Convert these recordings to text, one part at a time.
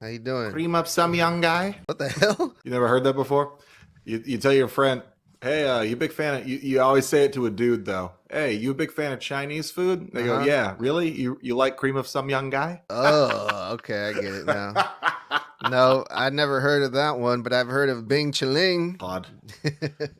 How you doing? Cream up some young guy. What the hell? You never heard that before? You tell your friend, hey, you a big fan of, you always say it to a dude though. Hey, you a big fan of Chinese food? They go, yeah, really? You like cream of some young guy? Oh, okay, I get it now. No, I never heard of that one, but I've heard of Bing Chiling. Odd.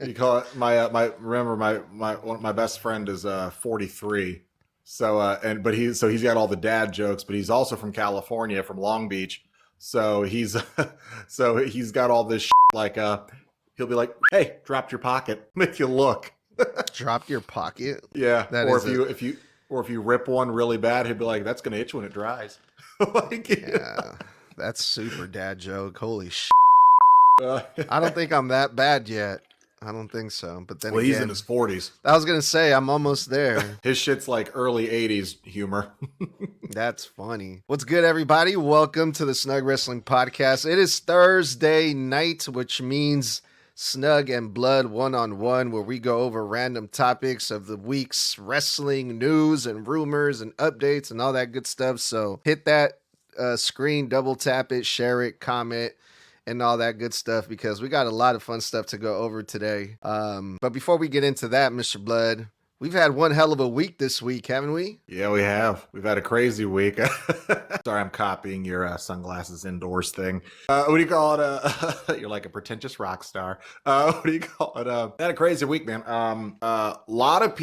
You call it remember my best friend is 43. So he's got all the dad jokes, but he's also from California, from Long Beach. So he's got all this shit, like he'll be like, "Hey, dropped your pocket." Make you look. Dropped your pocket? Yeah. If you rip one really bad, he'll be like, "That's gonna itch when it dries." Yeah, that's super dad joke. Holy shit. I don't think I'm that bad yet. I don't think so. But then he's in his 40s. I was gonna say I'm almost there. His shit's like early 80s humor. That's funny. What's good, everybody? Welcome to the Snug Wrestling Podcast. It is Thursday night, which means Snug and Bludd one-on-one, where we go over random topics of the week's wrestling news and rumors and updates and all that good stuff. So hit that screen, double tap it, share it, comment, and all that good stuff, because we got a lot of fun stuff to go over today. But before we get into that, Mr. Bludd, we've had one hell of a week this week, haven't we? Yeah, we have. We've had a crazy week. Sorry, I'm copying your sunglasses indoors thing. What do you call it? You're like a pretentious rock star. What do you call it? Had a crazy week, man. A lot of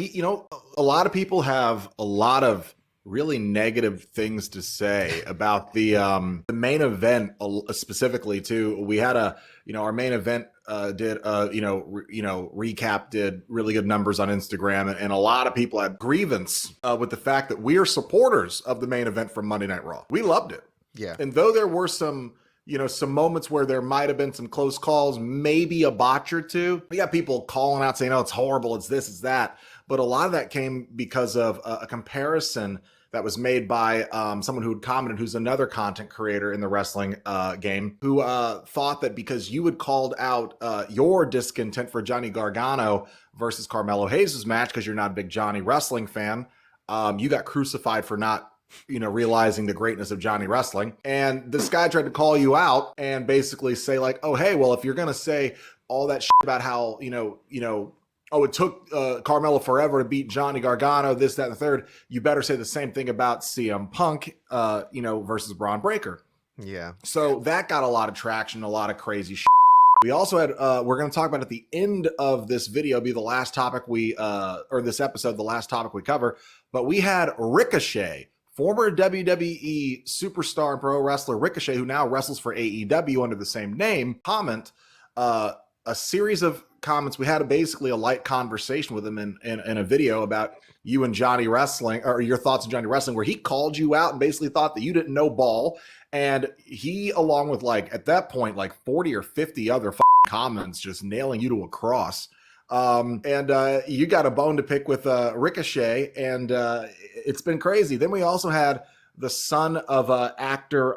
people have a lot of really negative things to say about the main event specifically too. We had our main event recap did really good numbers on Instagram, and a lot of people had grievance with the fact that we are supporters of the main event from Monday Night Raw. We loved it. Yeah. And though there were some moments where there might have been some close calls, maybe a botch or two, we got people calling out saying, "Oh, it's horrible, it's this, it's that." But a lot of that came because of a comparison that was made by someone who had commented, who's another content creator in the wrestling game, who thought that because you had called out your discontent for Johnny Gargano versus Carmelo Hayes' match, because you're not a big Johnny wrestling fan, you got crucified for not realizing the greatness of Johnny wrestling. And this guy tried to call you out and basically say like, "Oh, hey, well, if you're going to say all that shit about how, oh, it took Carmelo forever to beat Johnny Gargano, this, that, and the third, you better say the same thing about CM Punk, versus Braun Breaker." Yeah. So that got a lot of traction, a lot of crazy shit. We also had, we're going to talk about at the end of this video, be the last topic this episode, the last topic we cover, but we had Ricochet, former WWE superstar and pro wrestler Ricochet, who now wrestles for AEW under the same name, comment a series of comments. We had basically a light conversation with him in a video about you and Johnny wrestling, or your thoughts on Johnny wrestling, where he called you out and basically thought that you didn't know ball. And he, along with at that point, 40 or 50 other comments, just nailing you to a cross. And you got a bone to pick with Ricochet, and it's been crazy. Then we also had the son of actor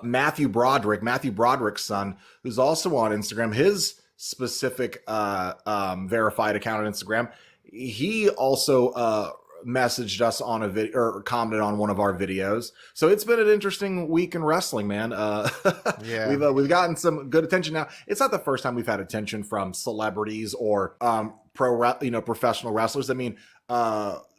Matthew Broderick's son, who's also on Instagram, his specific verified account on Instagram. He also messaged us on a video, or commented on one of our videos. So it's been an interesting week in wrestling, man. Yeah, we've gotten some good attention. Now, it's not the first time we've had attention from celebrities or professional wrestlers. I mean,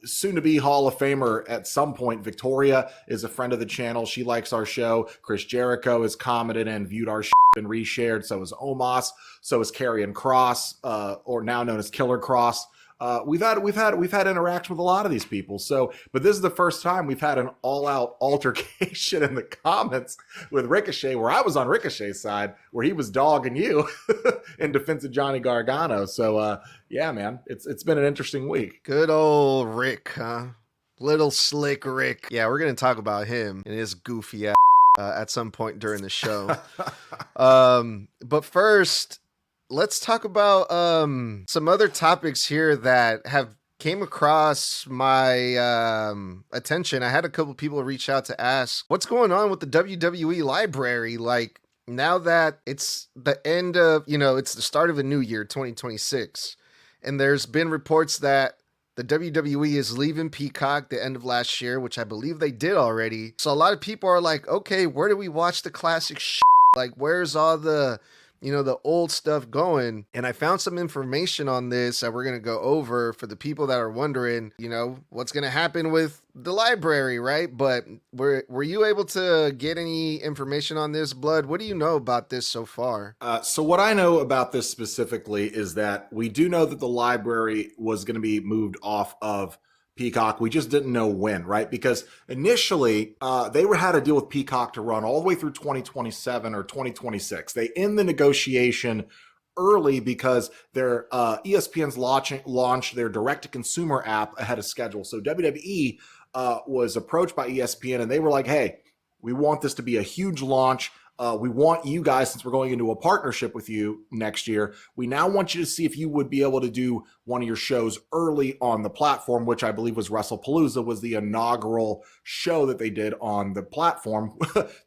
soon to be Hall of Famer at some point, Victoria is a friend of the channel. She likes our show. Chris Jericho has commented and viewed our and reshared. So is Omos. So is Karrion Kross, or now known as Killer Kross. We've had interaction with a lot of these people. So, but this is the first time we've had an all-out altercation in the comments with Ricochet, where I was on Ricochet's side, where he was dogging you in defense of Johnny Gargano. So, yeah, man, it's been an interesting week. Good old Rick, huh? Little slick Rick. Yeah, we're gonna talk about him and his goofy ass at some point during the show. But first, let's talk about some other topics here that have came across my attention. I had a couple people reach out to ask, what's going on with the WWE Library? Like, now that it's the end of, it's the start of a new year, 2026, and there's been reports that the WWE is leaving Peacock the end of last year, which I believe they did already. So a lot of people are like, okay, where do we watch the classic shit? Like, where's all the the old stuff going? And I found some information on this that we're going to go over for the people that are wondering, what's going to happen with the library, right? But were you able to get any information on this, Blood? What do you know about this so far? So what I know about this specifically is that we do know that the library was going to be moved off of Peacock. We just didn't know when, right? Because initially, they had a deal with Peacock to run all the way through 2027 or 2026. They end the negotiation early because their ESPN's launched their direct-to-consumer app ahead of schedule. So WWE was approached by ESPN, and they were like, hey, we want this to be a huge launch. We want you guys, since we're going into a partnership with you next year, we now want you to see if you would be able to do one of your shows early on the platform, which I believe was WrestlePalooza, was the inaugural show that they did on the platform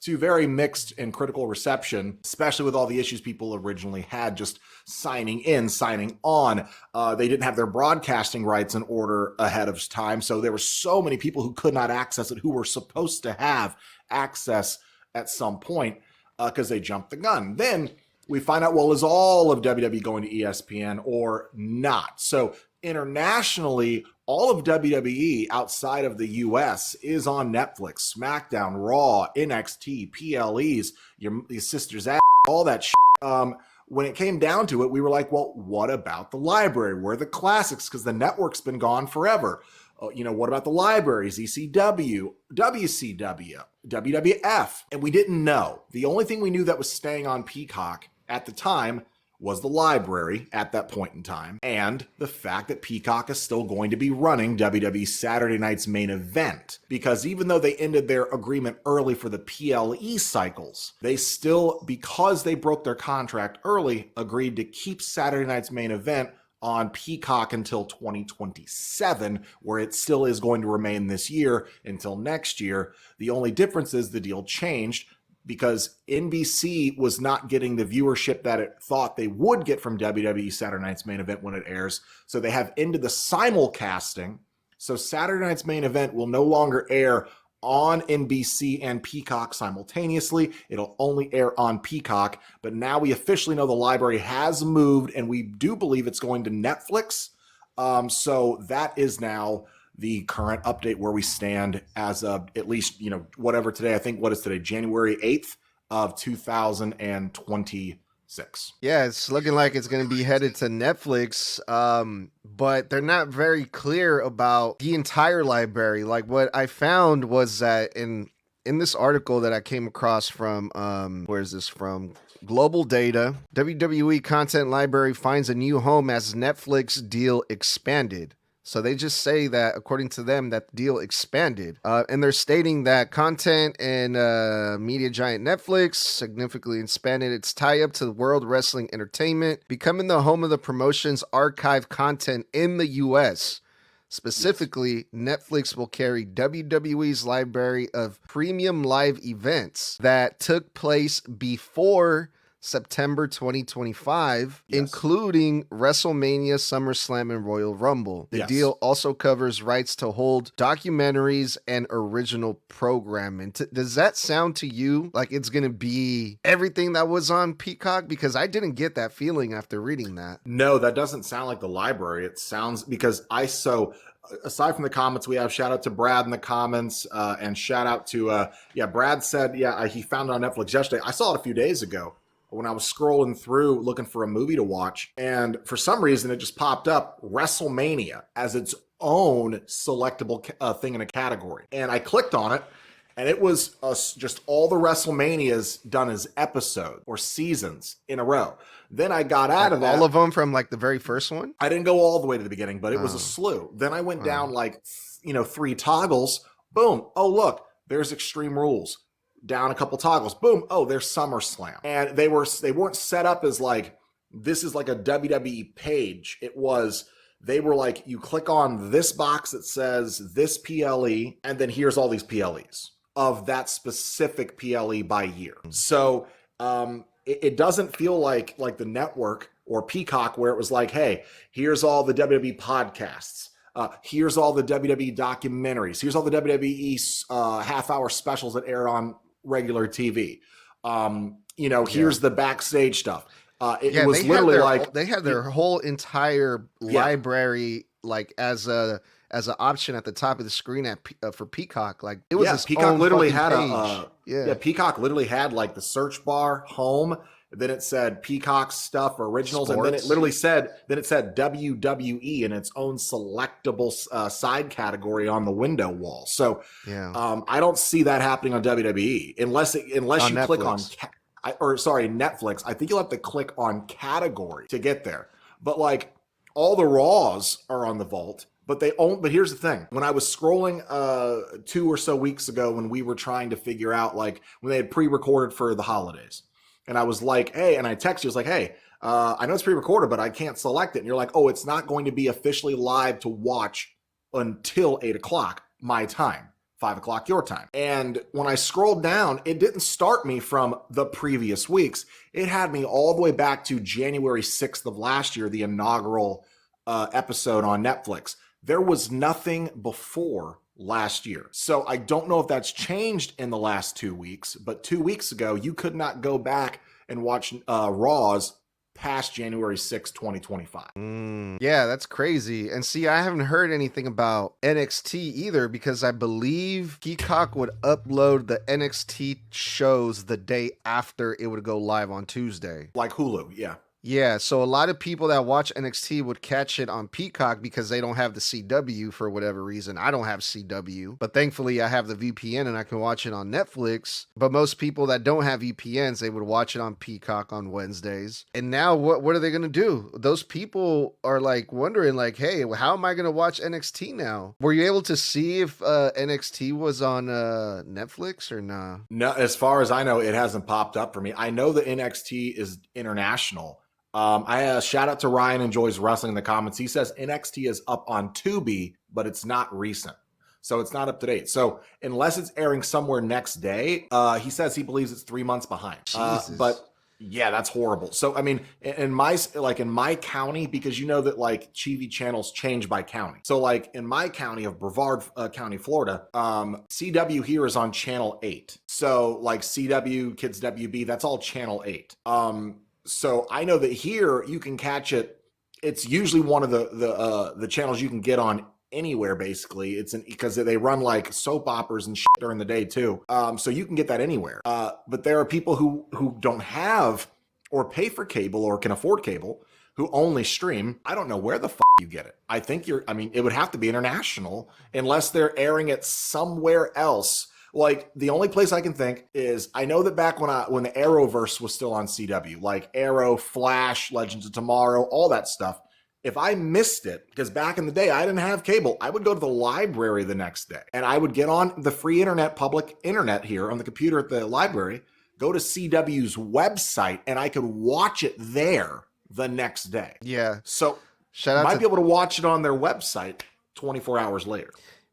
to very mixed and critical reception, especially with all the issues people originally had just signing in, signing on. They didn't have their broadcasting rights in order ahead of time. So there were so many people who could not access it, who were supposed to have access at some point, because they jumped the gun. Then we find out, well, is all of WWE going to ESPN or not? So internationally, all of WWE outside of the US is on Netflix, SmackDown, Raw, NXT, PLEs, your sister's ass, all that shit. When it came down to it, we were like, well, what about the library? Where are the classics? Because the network's been gone forever. What about the libraries, ECW, WCW, WWF? And we didn't know. The only thing we knew that was staying on Peacock at the time was the library at that point in time, and the fact that Peacock is still going to be running WWE Saturday Night's Main Event. Because even though they ended their agreement early for the PLE cycles, they still, because they broke their contract early, agreed to keep Saturday Night's Main Event on Peacock until 2027, where it still is going to remain this year until next year. The only difference is the deal changed because NBC was not getting the viewership that it thought they would get from WWE Saturday Night's Main Event when it airs. So they have ended the simulcasting. So Saturday Night's Main Event will no longer air on NBC and Peacock simultaneously. It'll only air on Peacock, but now we officially know the library has moved, and we do believe it's going to Netflix. So that is now the current update where we stand as of at least, whatever today, I think, what is today, January 8th of 2026. Yeah, it's looking like it's going to be headed to Netflix, but they're not very clear about the entire library. Like, what I found was that in this article that I came across from, where is this from? Global Data, WWE Content Library finds a new home as Netflix deal expanded. So they just say that, according to them, that deal expanded. And they're stating that content and media giant Netflix significantly expanded its tie-up to World Wrestling Entertainment, becoming the home of the promotion's archive content in the U.S. Specifically, Netflix will carry WWE's library of premium live events that took place before September 2025, yes, including WrestleMania, SummerSlam, and Royal Rumble. The deal also covers rights to hold documentaries and original programming. Does that sound to you like it's going to be everything that was on Peacock? Because I didn't get that feeling after reading that. No, that doesn't sound like the library. It sounds, because aside from the comments, we have shout out to Brad in the comments, and shout out to, Brad said, he found it on Netflix yesterday. I saw it a few days ago when I was scrolling through looking for a movie to watch. And for some reason, it just popped up WrestleMania as its own selectable thing in a category. And I clicked on it, and it was just all the WrestleManias done as episodes or seasons in a row. Then I got out of that. All of them from like the very first one? I didn't go all the way to the beginning, but it was a slew. Then I went down 3 toggles. Boom. Oh, look, there's Extreme Rules. Down a couple toggles. Boom. Oh, there's SummerSlam. And they weren't set up as like, this is like a WWE page. They were like, you click on this box that says this PLE, and then here's all these PLEs of that specific PLE by year. So it doesn't feel like the network or Peacock, where it was like, hey, here's all the WWE podcasts. Here's all the WWE documentaries. Here's all the WWE half-hour specials that air on regular TV. Here's the backstage stuff. It was literally like they had their whole entire library like as an option at the top of the screen for Peacock. Like it was Peacock literally had page. Peacock literally had like the search bar, home. Then it said Peacock stuff, originals, Sports. and then it literally said WWE in its own selectable side category on the window wall. So I don't see that happening on WWE unless you Netflix. click on Netflix. I think you'll have to click on category to get there. But like all the Raws are on the vault. But here's the thing. When I was scrolling 2 or so weeks ago when we were trying to figure out like when they had pre-recorded for the holidays. And I was like, hey, and I texted you, I was like, hey, I know it's pre-recorded, but I can't select it. And you're like, oh, it's not going to be officially live to watch until 8 o'clock my time, 5 o'clock your time. And when I scrolled down, it didn't start me from the previous weeks. It had me all the way back to January 6th of last year, the inaugural episode on Netflix. There was nothing before last year. So I don't know if that's changed in the last 2 weeks, but 2 weeks ago, you could not go back and watch Raws past January 6, 2025. Yeah, that's crazy. And see, I haven't heard anything about NXT either because I believe Peacock would upload the NXT shows the day after it would go live on Tuesday. Like Hulu, yeah. Yeah, so a lot of people that watch NXT would catch it on Peacock because they don't have the CW for whatever reason. I don't have CW, but thankfully I have the VPN and I can watch it on Netflix. But most people that don't have VPNs, they would watch it on Peacock on Wednesdays. And now what are they going to do? Those people are like wondering like, hey, how am I going to watch NXT now? Were you able to see if NXT was on Netflix or nah? No, as far as I know, it hasn't popped up for me. I know the NXT is international. I shout out to Ryan Enjoys Wrestling in the comments. He says NXT is up on Tubi, but it's not recent. So it's not up to date. So unless it's airing somewhere next day, he says he believes it's 3 months behind. But yeah, that's horrible. So, I mean, in my county, because you know that like TV channels change by county. So like in my county of Brevard County, Florida, CW here is on channel 8. So like CW, Kids WB, that's all channel 8. So I know that here you can catch it. It's usually one of the channels you can get on anywhere. Basically, because they run like soap operas and shit during the day too. So you can get that anywhere. But there are people who don't have or pay for cable or can afford cable who only stream. I don't know where the you get it. I think it would have to be international unless they're airing it somewhere else. Like the only place I can think is I know that back when the Arrowverse was still on CW, like Arrow, Flash, Legends of Tomorrow, all that stuff. If I missed it, because back in the day I didn't have cable, I would go to the library the next day and I would get on the free internet, public internet here on the computer at the library, go to CW's website, and I could watch it there the next day. Yeah. So I might be able to watch it on their website 24 hours later.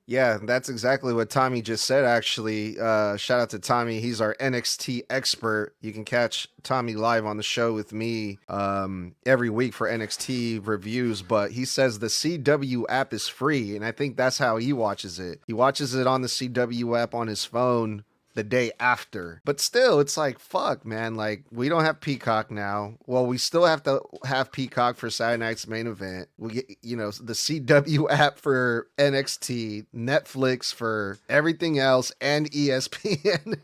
Yeah, that's exactly what Tommy just said, actually. Shout out to Tommy. He's our NXT expert. You can catch Tommy live on the show with me every week for NXT reviews, but he says the CW app is free, and I think that's how he watches it. He watches it on the CW app on his phone the day after. But still, it's like, fuck, man. Like, we don't have Peacock now. Well, we still have to have Peacock for Saturday night's main event. We get, the CW app for NXT, Netflix for everything else, and ESPN.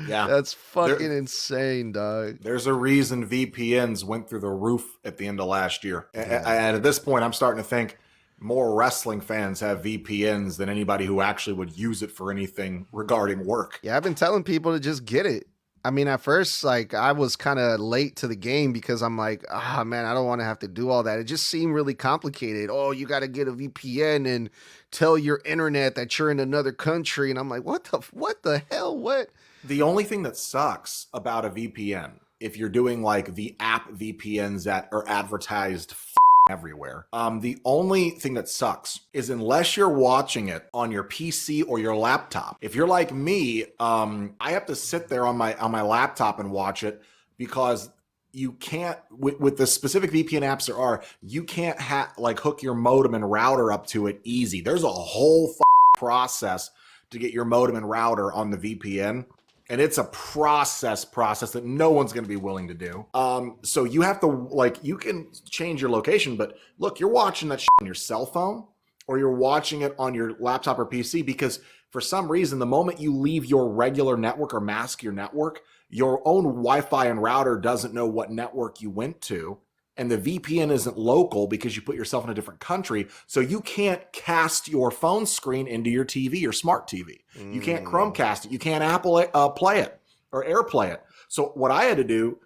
Yeah. That's fucking insane, dog. There's a reason VPNs went through the roof at the end of last year. Yeah. And at this point, I'm starting to think more wrestling fans have VPNs than anybody who actually would use it for anything regarding work. Yeah, I've been telling people to just get it. I mean, at first, like, I was kind of late to the game because I'm like, man, I don't want to have to do all that. It just seemed really complicated. Oh, you got to get a VPN and tell your internet that you're in another country. And I'm like, what the hell? What? The only thing that sucks about a VPN, if you're doing like the app VPNs that are advertised everywhere. The only thing that sucks is unless you're watching it on your PC or your laptop. If you're like me, I have to sit there on my laptop and watch it because you can't with the specific VPN apps there are, you can't like hook your modem and router up to it easy. There's a whole process to get your modem and router on the VPN. And it's a process that no one's going to be willing to do. So you have to, like, you can change your location, but look, you're watching that shit on your cell phone or you're watching it on your laptop or PC, because for some reason, the moment you leave your regular network or mask your network, your own Wi-Fi and router doesn't know what network you went to. And the VPN isn't local because you put yourself in a different country. So you can't cast your phone screen into your TV, your smart TV. You can't Chromecast it. You can't Apple Play it or AirPlay it. So what I had to do,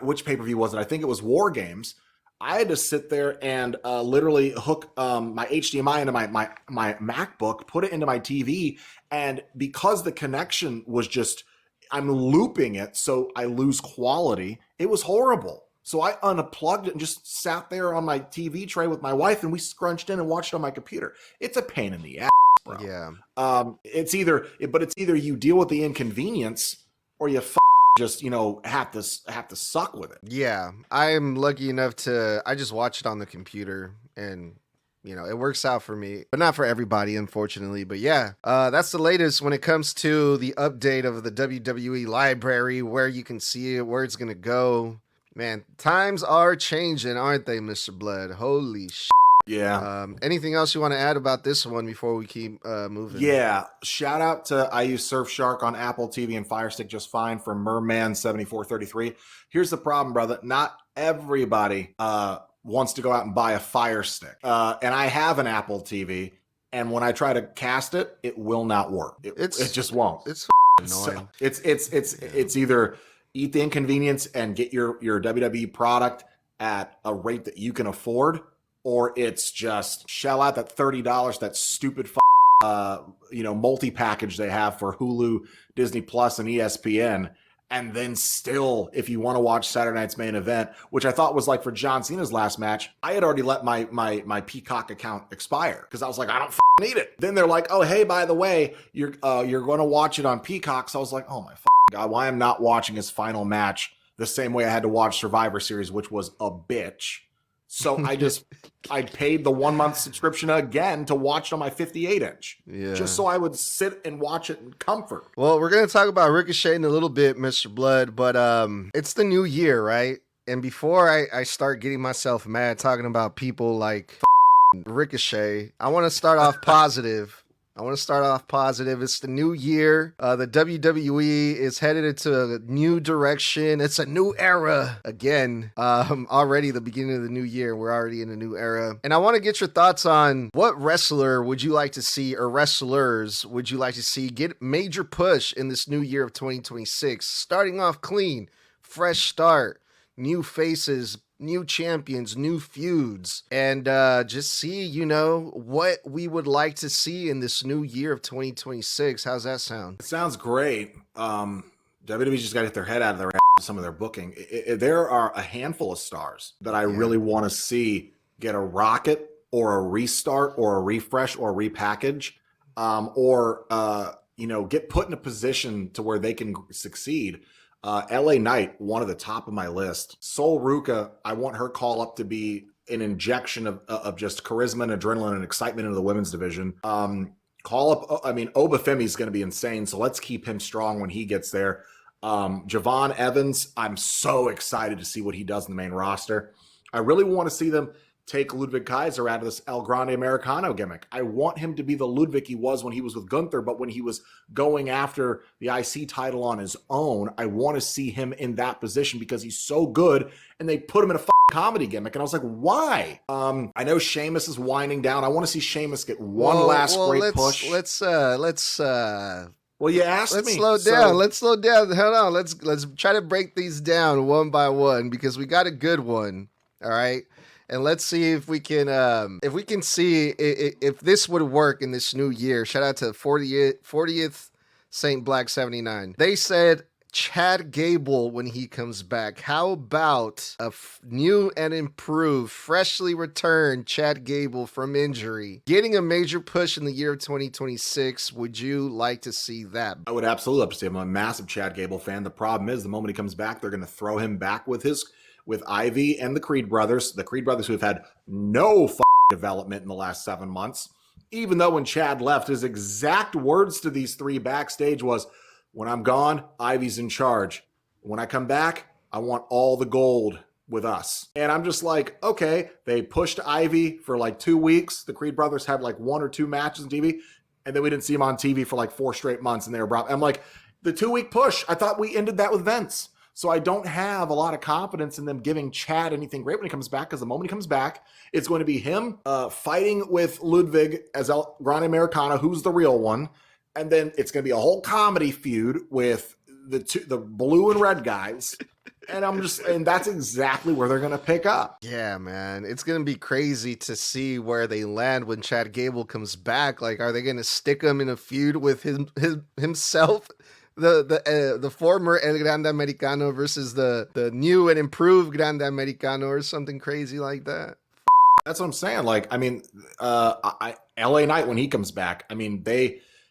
which pay-per-view was it? I think it was War Games. I had to sit there and literally hook my HDMI into my MacBook, put it into my TV. And because the connection was just, I'm looping it so I lose quality, it was horrible. So I unplugged it and just sat there on my TV tray with my wife, and we scrunched in and watched it on my computer. It's a pain in the ass, bro. Yeah. It's either you deal with the inconvenience or you just, have to suck with it. Yeah. I'm lucky enough I just watch it on the computer, and it works out for me, but not for everybody, unfortunately. But yeah, that's the latest when it comes to the update of the WWE Library, where you can see it, where it's going to go. Man, times are changing, aren't they, Mr. Bludd? Holy shit. Yeah. Anything else you want to add about this one before we keep moving? Yeah. Shout out to I use Surfshark on Apple TV and Fire Stick just fine for Merman7433. Here's the problem, brother. Not everybody wants to go out and buy a Fire Stick. And I have an Apple TV, and when I try to cast it, it will not work. It just won't. It's So annoying. it's either eat the inconvenience and get your WWE product at a rate that you can afford, or it's just shell out that $30, that stupid multi-package they have for Hulu, Disney Plus, and ESPN. And then still, if you want to watch Saturday Night's Main Event, which I thought was like for John Cena's last match, I had already let my Peacock account expire because I was like, I don't need it. Then they're like, oh, hey, by the way, you're going to watch it on Peacock. So I was like, oh my God, why am I not watching his final match the same way I had to watch Survivor Series, which was a bitch. So I paid the 1 month subscription again to watch it on my 58-inch. Yeah. Just so I would sit and watch it in comfort. Well, we're going to talk about Ricochet in a little bit, Mr. Bludd, but it's the new year, right? And before I start getting myself mad talking about people like Ricochet, I want to start off positive. It's the new year. The WWE is headed into a new direction. It's a new era again. Already the beginning of the new year. We're already in a new era. And I want to get your thoughts on what wrestler would you like to see, or wrestlers would you like to see get major push in this new year of 2026? Starting off clean, fresh start, new faces, new champions, new feuds, and just see, what we would like to see in this new year of 2026. How's that sound? It sounds great. WWE's just got to get their head out of their ass with some of their booking. There are a handful of stars that I really want to see get a rocket or a restart or a refresh or a repackage, or get put in a position to where they can succeed. LA Knight, one of the top of my list. Sol Ruca, I want her call up to be an injection of just charisma and adrenaline and excitement into the women's division. Oba Femi's going to be insane, so let's keep him strong when he gets there. Javon Evans, I'm so excited to see what he does in the main roster. I really want to see them take Ludwig Kaiser out of this El Grande Americano gimmick. I want him to be the Ludwig he was when he was with Gunther, but when he was going after the IC title on his own, I want to see him in that position because he's so good, and they put him in a comedy gimmick, and I was like, why? I know Sheamus is winding down. I want to see Sheamus get one last great push. Well, you asked me. Let's slow down. Hold on. Let's try to break these down one by one because we got a good one. All right. And let's see if we can see if this would work in this new year. Shout out to 40th Saint Black 79. They said Chad Gable when he comes back. How about a new and improved, freshly returned Chad Gable from injury getting a major push in the year of 2026? Would you like to see that? I would absolutely love to see him. I'm a massive Chad Gable fan. The problem is the moment he comes back, they're going to throw him back with Ivy and the Creed brothers. The Creed brothers who have had no development in the last 7 months. Even though when Chad left, his exact words to these three backstage was, "When I'm gone, Ivy's in charge. When I come back, I want all the gold with us." And I'm just like, okay, they pushed Ivy for like 2 weeks. The Creed brothers had like 1 or 2 matches on TV, and then we didn't see him on TV for like 4 straight months, and they were brought. I'm like, the 2-week push, I thought we ended that with Vince. So I don't have a lot of confidence in them giving Chad anything great when he comes back, because the moment he comes back, it's going to be him fighting with Ludwig as El Grande Americano, who's the real one. And then it's going to be a whole comedy feud with the blue and red guys. And that's exactly where they're going to pick up. Yeah, man. It's going to be crazy to see where they land when Chad Gable comes back. Like, are they going to stick him in a feud with himself? The former El Grande Americano versus the new and improved Grande Americano or something crazy like that. That's what I'm saying. Like, I mean, LA Knight, when he comes back, I mean,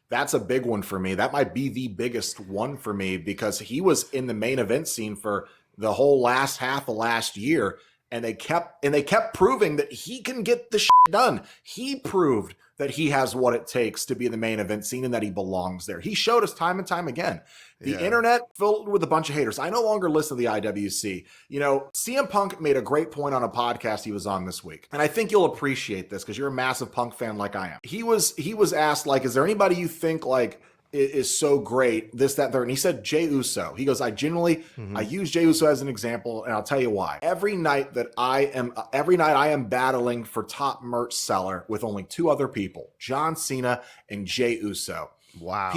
that's a big one for me. That might be the biggest one for me, because he was in the main event scene for the whole last half of last year. And they kept proving that he can get the shit done. He proved that he has what it takes to be in the main event scene and that he belongs there. He showed us time and time again. The internet filled with a bunch of haters. I no longer listen to the IWC. You know, CM Punk made a great point on a podcast he was on this week. And I think you'll appreciate this because you're a massive Punk fan like I am. He was asked, like, is there anybody you think, like, is so great, this, that, third. And he said Jey Uso. He goes, I use Jey Uso as an example, and I'll tell you why. Every night I am battling for top merch seller with only 2 other people, John Cena and Jey Uso. Wow.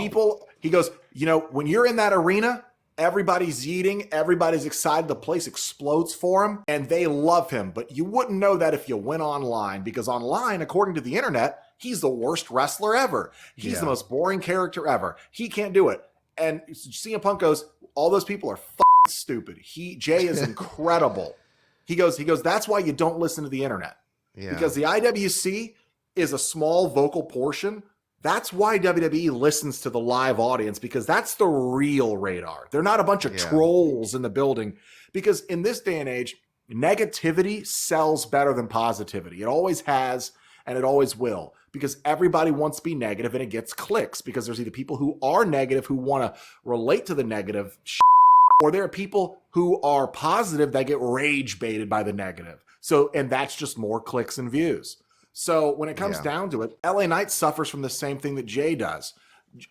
He goes, you know, when you're in that arena, everybody's eating, everybody's excited, the place explodes for him, and they love him. But you wouldn't know that if you went online, because online, according to the internet, he's the worst wrestler ever. He's the most boring character ever. He can't do it. And CM Punk goes, all those people are stupid. Jay is incredible. He goes, that's why you don't listen to the internet. Yeah. Because the IWC is a small vocal portion. That's why WWE listens to the live audience, because that's the real radar. They're not a bunch of trolls in the building. Because in this day and age, negativity sells better than positivity. It always has, and it always will, because everybody wants to be negative and it gets clicks, because there's either people who are negative who want to relate to the negative or there are people who are positive that get rage baited by the negative. So, and that's just more clicks and views. So when it comes down to it, LA Knight suffers from the same thing that Jay does.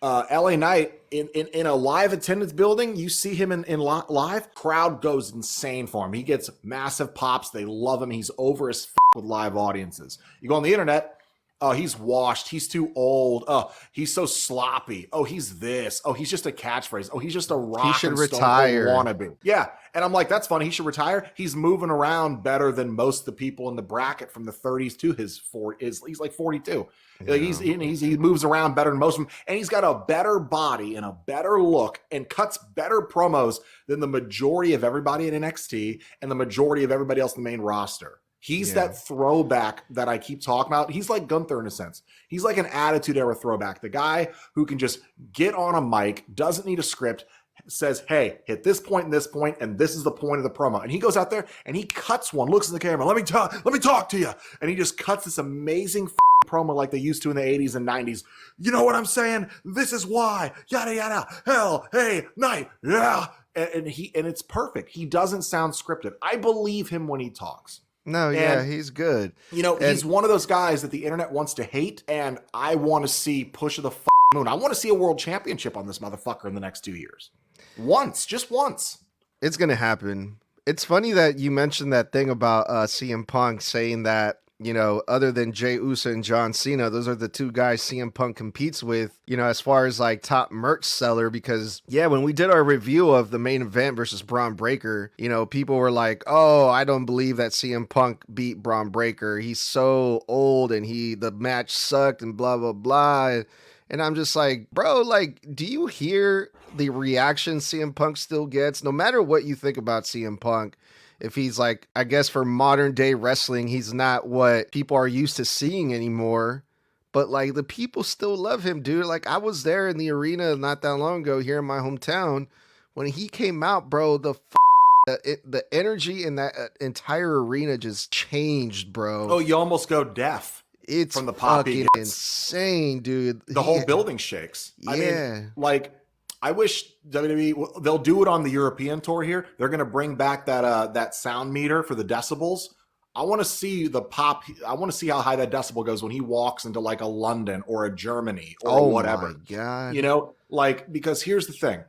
LA Knight in a live attendance building, you see him in live, crowd goes insane for him. He gets massive pops. They love him. He's over as with live audiences. You go on the internet, oh, he's washed. He's too old. Oh, he's so sloppy. Oh, he's this. Oh, he's just a catchphrase. Oh, he's just a rock. He should retire. Wannabe. Yeah. And I'm like, that's funny. He should retire. He's moving around better than most of the people in the bracket from the 30s to his 40s. He's like 42. Yeah. He moves around better than most of them. And he's got a better body and a better look and cuts better promos than the majority of everybody in NXT and the majority of everybody else in the main roster. He's that throwback that I keep talking about. He's like Gunther in a sense. He's like an Attitude Era throwback. The guy who can just get on a mic, doesn't need a script, says, hey, hit this point and this point, and this is the point of the promo. And he goes out there and he cuts one, looks at the camera, let me talk to you. And he just cuts this amazing promo like they used to in the 80s and 90s. You know what I'm saying? This is why. Yada, yada. Hell, hey, night. Yeah. And it's perfect. He doesn't sound scripted. I believe him when he talks. No, he's good. You know, he's one of those guys that the internet wants to hate, and I want to see push of the moon. I want to see a world championship on this motherfucker in the next 2 years. Just once. It's going to happen. It's funny that you mentioned that thing about CM Punk saying that, you know, other than Jey Uso and John Cena, those are the 2 guys CM Punk competes with, you know, as far as like top merch seller, because when we did our review of the main event versus Braun Breaker, you know, people were like, oh, I don't believe that CM Punk beat Braun Breaker. He's so old and the match sucked and blah, blah, blah. And I'm just like, bro, like, do you hear the reaction CM Punk still gets, no matter what you think about CM Punk. If he's like, I guess for modern day wrestling, he's not what people are used to seeing anymore. But like the people still love him, dude. Like I was there in the arena not that long ago here in my hometown when he came out, bro. The energy in that entire arena just changed, bro. Oh, you almost go deaf. It's from the pop fucking insane, dude. The whole building shakes. Yeah. I mean, like, I wish WWE, they'll do it on the European tour here. They're going to bring back that sound meter for the decibels. I want to see the pop. I want to see how high that decibel goes when he walks into like a London or a Germany or whatever. Oh my God. You know, like, because here's the thing.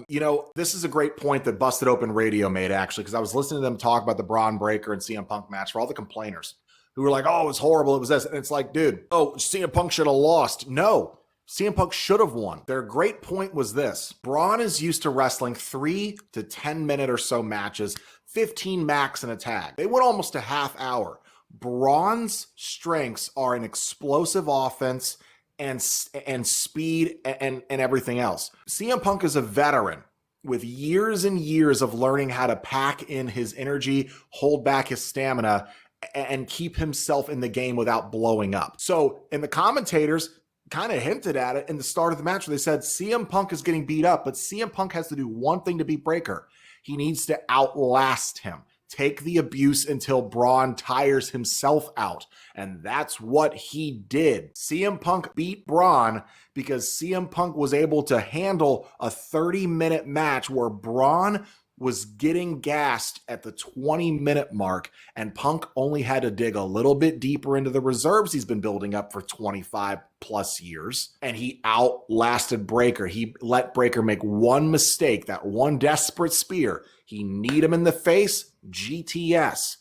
You know, this is a great point that Busted Open Radio made, actually, because I was listening to them talk about the Braun Breaker and CM Punk match for all the complainers who were like, oh, it was horrible. It was this. And it's like, dude, oh, CM Punk should have lost. No, CM Punk should have won. Their great point was this. Braun is used to wrestling 3 to 10 minute or so matches, 15 max in a tag. They went almost a half hour. Braun's strengths are an explosive offense and speed and everything else. CM Punk is a veteran with years and years of learning how to pack in his energy, hold back his stamina, and keep himself in the game without blowing up. So, and the commentators kind of hinted at it in the start of the match where they said CM Punk is getting beat up, but CM Punk has to do one thing to beat Breaker. He needs to outlast him. Take the abuse until Braun tires himself out. And that's what he did. CM Punk beat Braun because CM Punk was able to handle a 30-minute match where Braun was getting gassed at the 20-minute mark, and Punk only had to dig a little bit deeper into the reserves he's been building up for 25 plus years, and he outlasted Breaker. He let Breaker make one mistake, that one desperate spear. He kneed him in the face, GTS.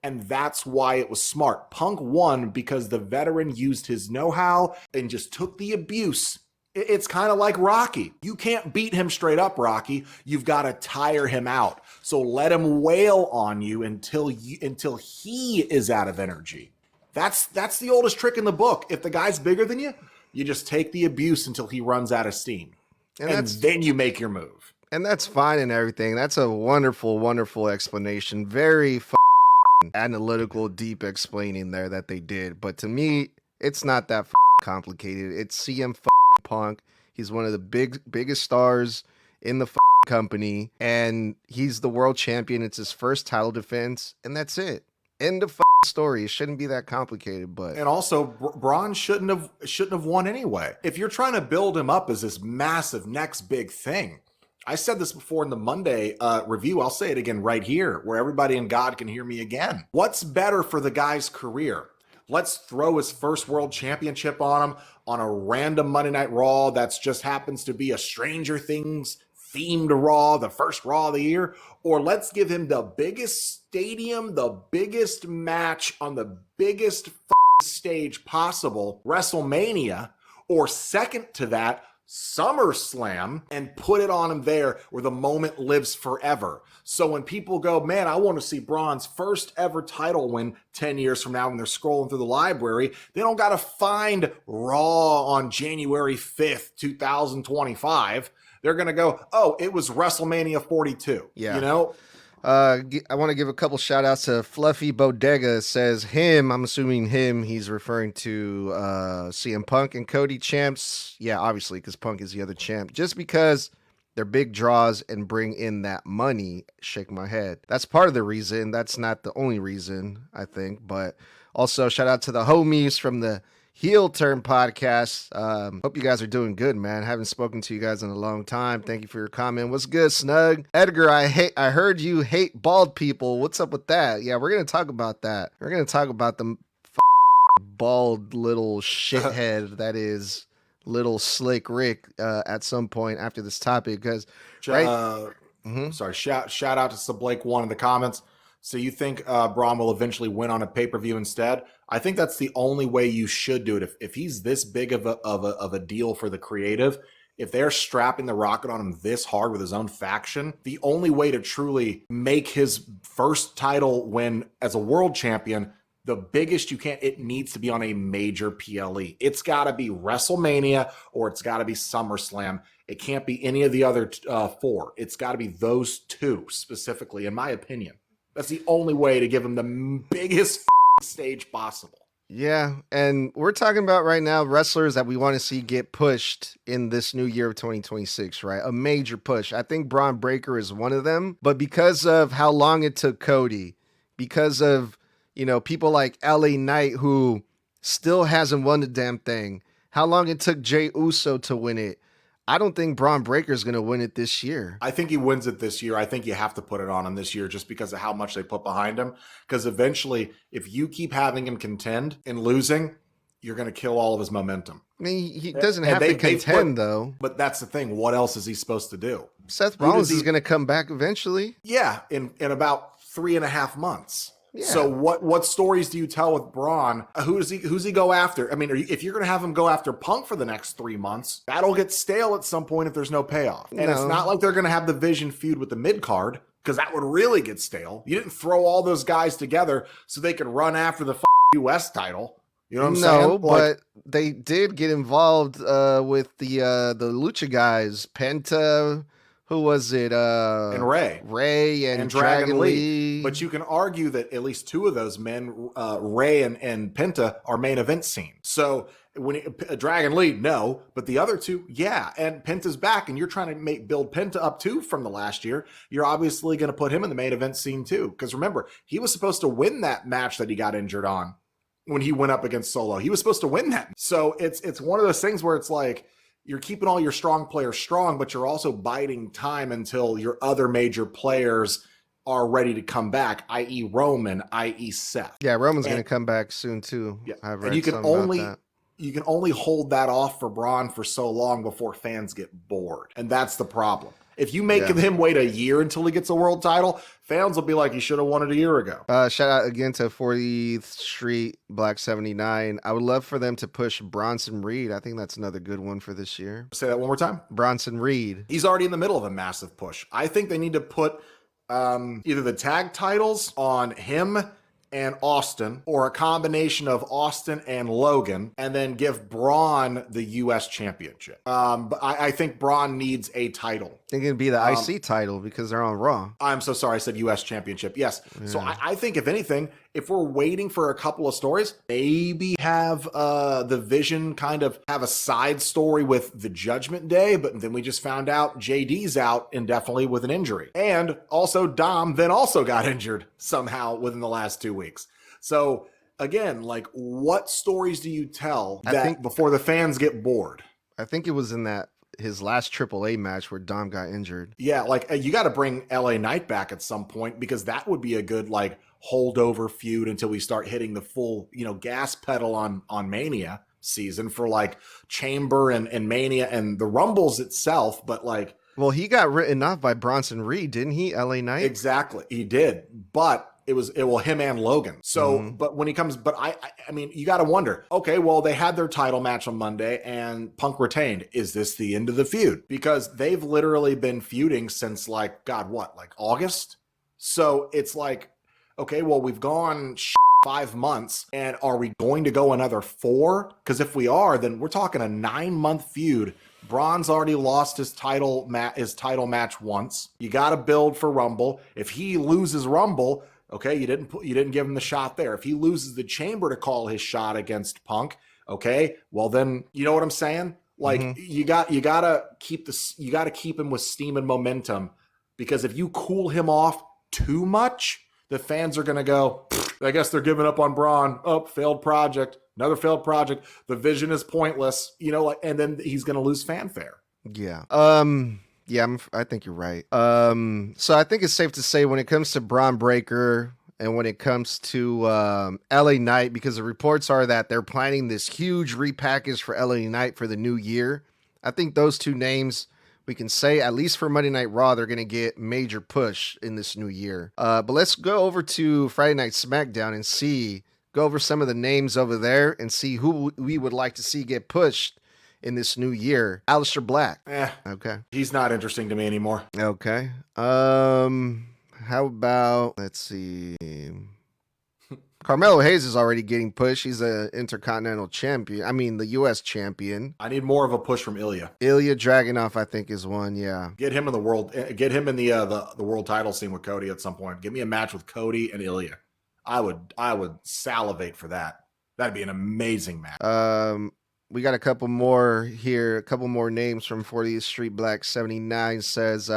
And that's why it was smart. Punk won because the veteran used his know-how and just took the abuse. It's kind of like Rocky. You can't beat him straight up, Rocky. You've got to tire him out. So let him wail on you until he is out of energy. That's the oldest trick in the book. If the guy's bigger than you, you just take the abuse until he runs out of steam. And then you make your move. And that's fine and everything. That's a wonderful, wonderful explanation. Very analytical, deep explaining there that they did. But to me, it's not that complicated. It's CM Punk. He's one of the biggest stars in the company, and he's the world champion. It's his first title defense, and that's it. End of story. It shouldn't be that complicated. But and also, Braun shouldn't have won anyway. If you're trying to build him up as this massive next big thing, I said this before in the Monday review. I'll say it again right here, where everybody in God can hear me again. What's better for the guy's career? Let's throw his first world championship on him on a random Monday Night Raw that's just happens to be a Stranger Things themed Raw, the first Raw of the year. Or let's give him the biggest stadium, the biggest match on the biggest stage possible, WrestleMania, or second to that, SummerSlam, and put it on him there where the moment lives forever. So when people go, man, I want to see Braun's first ever title win 10 years from now when they're scrolling through the library, they don't got to find Raw on January 5th, 2025. They're going to go, oh, it was WrestleMania 42. Yeah. You know? I want to give a couple shout outs to Fluffy Bodega. Says him, I'm assuming him, he's referring to CM Punk and Cody champs. Yeah, obviously, because Punk is the other champ. Just because they're big draws and bring in that money, shake my head. That's part of the reason. That's not the only reason, I think. But also, shout out to the homies from the Heel Turn Podcast. Hope you guys are doing good, man. Haven't spoken to you guys in a long time. Thank you for your comment. What's good, Snug? Edgar, I heard you hate bald people. What's up with that? Yeah, we're gonna talk about that. We're gonna talk about the bald little shithead that is little Slick Rick at some point after this topic. Because sorry, shout out to Sublake1 in the comments. So you think Braun will eventually win on a pay-per-view instead? I think that's the only way you should do it. If he's this big of a deal for the creative, if they're strapping the rocket on him this hard with his own faction, the only way to truly make his first title win as a world champion the biggest you can, it needs to be on a major PLE. It's got to be WrestleMania or it's got to be SummerSlam. It can't be any of the other four. It's got to be those two specifically, in my opinion. That's the only way to give him the biggest stage possible. Yeah, and we're talking about right now wrestlers that we want to see get pushed in this new year of 2026, right? A major push. I think Braun Breaker is one of them, but because of how long it took Cody, because of, people like LA Knight who still hasn't won the damn thing, how long it took Jey Uso to win it, I don't think Braun Breaker is going to win it this year. I think he wins it this year. I think you have to put it on him this year just because of how much they put behind him. Because eventually, if you keep having him contend and losing, you're going to kill all of his momentum. I mean, he doesn't have to contend, though. But that's the thing. What else is he supposed to do? Seth Rollins is going to come back eventually. Yeah, in about 3.5 months. Yeah. So what stories do you tell with Braun? Who's he go after? I mean, if you're going to have him go after Punk for the next 3 months, that'll get stale at some point if there's no payoff. And it's not like they're going to have the Vision feud with the mid card, because that would really get stale. You didn't throw all those guys together so they could run after the US title. You know what I'm saying? No, but they did get involved with the Lucha guys, Penta. Who was it? And Ray and Dragon Lee. But you can argue that at least two of those men, Ray and Penta, are main event scene. So Dragon Lee, no, but the other two, yeah. And Penta's back, and you're trying to build Penta up too from the last year. You're obviously going to put him in the main event scene too, because remember, he was supposed to win that match that he got injured on when he went up against Solo. He was supposed to win that. So it's one of those things where it's like, you're keeping all your strong players strong, but you're also biding time until your other major players are ready to come back, i.e. Roman, i.e. Seth. Yeah, Roman's going to come back soon too. Yeah. I've read and you can about only hold that off for Braun for so long before fans get bored. And that's the problem. If you make him wait a year until he gets a world title, fans will be like, he should have won it a year ago. Shout out again to 40th Street Black 79. I would love for them to push Bronson Reed. I think that's another good one for this year. Say that one more time. Bronson Reed. He's already in the middle of a massive push. I think they need to put either the tag titles on him and Austin, or a combination of Austin and Logan, and then give Braun the U.S. championship. But I think Braun needs a title. I think it'd be the IC title because they're on Raw. I'm so sorry, I said U.S. championship. Yes. Yeah. So I think, if anything, if we're waiting for a couple of stories, maybe have the Vision kind of have a side story with the Judgment Day, but then we just found out JD's out indefinitely with an injury. And also Dom then also got injured somehow within the last 2 weeks. So again, like, what stories do you tell before the fans get bored? I think it was in his last AAA match where Dom got injured. Yeah, like you got to bring LA Knight back at some point, because that would be a good like holdover feud until we start hitting the full, gas pedal on Mania season for like Chamber and Mania and the Rumbles itself. But like, well, he got written off by Bronson Reed, didn't he? LA Knight. Exactly, he did. But it was him and Logan. So, but when he comes, but I mean, you got to wonder, okay, well, they had their title match on Monday and Punk retained. Is this the end of the feud? Because they've literally been feuding since like August. So it's like, okay, well, we've gone 5 months, and are we going to go another 4? Because if we are, then we're talking a 9-month feud. Braun's already lost his title match once. You got to build for Rumble. If he loses Rumble, okay, you didn't give him the shot there. If he loses the Chamber to call his shot against Punk, okay, well then, you know what I'm saying? Like, you gotta keep him with steam and momentum, because if you cool him off too much, the fans are gonna go, I guess they're giving up on Braun. Oh, failed project. Another failed project. The Vision is pointless, and then he's going to lose fanfare. Yeah. I think you're right. So I think it's safe to say when it comes to Braun Breaker and when it comes to LA Knight, because the reports are that they're planning this huge repackage for LA Knight for the new year. I think those two names, we can say, at least for Monday Night Raw, they're going to get major push in this new year. But let's go over to Friday Night SmackDown and go over some of the names over there and see who we would like to see get pushed in this new year. Aleister Black. Okay. He's not interesting to me anymore. Okay. How about, let's see. Carmelo Hayes is already getting pushed. He's an intercontinental champion. I mean, the U.S. champion. I need more of a push from Ilya. Ilya Dragunov, I think, is one. Yeah. Get him in the world. Get him in the world title scene with Cody at some point. Give me a match with Cody and Ilya. I would salivate for that. That'd be an amazing match. We got a couple more here, a couple more names from 40th Street Black 79 says,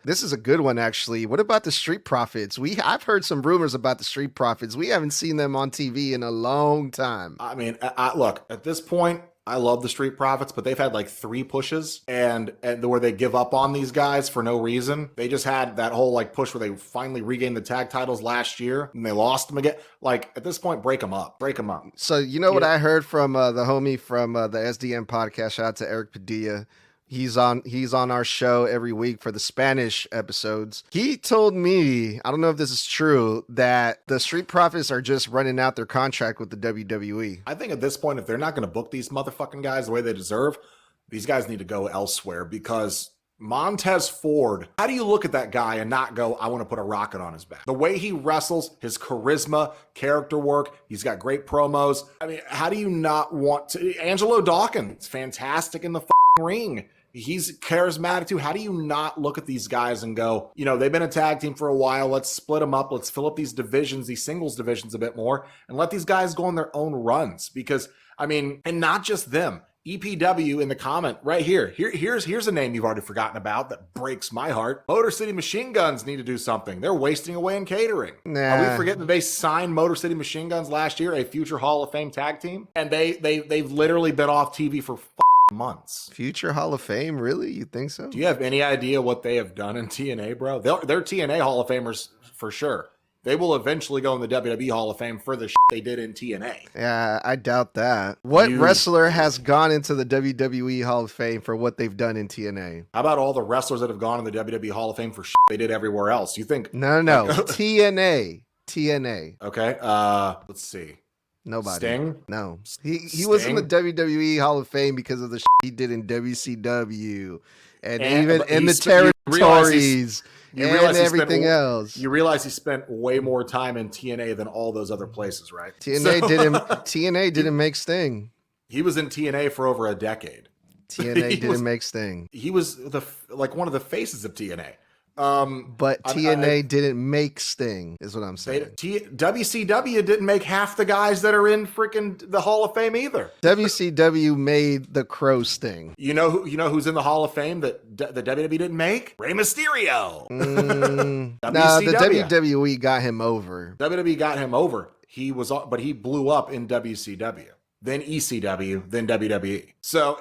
this is a good one, actually. What about the Street Profits? I've heard some rumors about the Street Profits. We haven't seen them on TV in a long time. I mean, look, at this point, I love the Street Profits, but they've had like 3 pushes and where they give up on these guys for no reason. They just had that whole like push where they finally regained the tag titles last year and they lost them again. Like at this point, break them up. So you know what I heard from the homie from the SDM podcast? Shout out to Eric Padilla. He's on our show every week for the Spanish episodes. He told me, I don't know if this is true, that the Street Profits are just running out their contract with the WWE. I think at this point, if they're not going to book these motherfucking guys the way they deserve, these guys need to go elsewhere because Montez Ford, how do you look at that guy and not go, I want to put a rocket on his back? The way he wrestles, his charisma, character work, he's got great promos. I mean, how do you not want to? Angelo Dawkins, fantastic in the ring. He's charismatic too. How do you not look at these guys and go, you know, they've been a tag team for a while. Let's split them up. Let's fill up these divisions, these singles divisions a bit more and let these guys go on their own runs. Because, I mean, and not just them. EPW in the comment right here. Here's a name you've already forgotten about that breaks my heart. Motor City Machine Guns need to do something. They're wasting away in catering. Nah. Are we forgetting that they signed Motor City Machine Guns last year, a future Hall of Fame tag team? And they've literally been off TV for months. Future Hall of Fame? Really? You think so? Do you have any idea what they have done in TNA, bro? They're TNA Hall of Famers for sure. They will eventually go in the WWE Hall of Fame for the shit they did in TNA. Yeah, I doubt that. What wrestler has gone into the WWE Hall of Fame for what they've done in TNA? How about all the wrestlers that have gone in the WWE Hall of Fame for shit they did everywhere else? You think? No. TNA. Okay. Let's see. Nobody. Sting? No. He was in the WWE Hall of Fame because of the shit he did in WCW and even in the territories. And everything else. You realize he spent way more time in TNA than all those other places, right? TNA didn't make Sting. He was in TNA for over a decade. TNA didn't make Sting. He was one of the faces of TNA. But TNA didn't make Sting, is what I'm saying. WCW didn't make half the guys that are in freaking the Hall of Fame either. WCW made the Crow Sting. You know who's in the Hall of Fame that the WWE didn't make? Rey Mysterio. No, the WWE got him over. WWE got him over. But he blew up in WCW. Then ECW, then WWE. So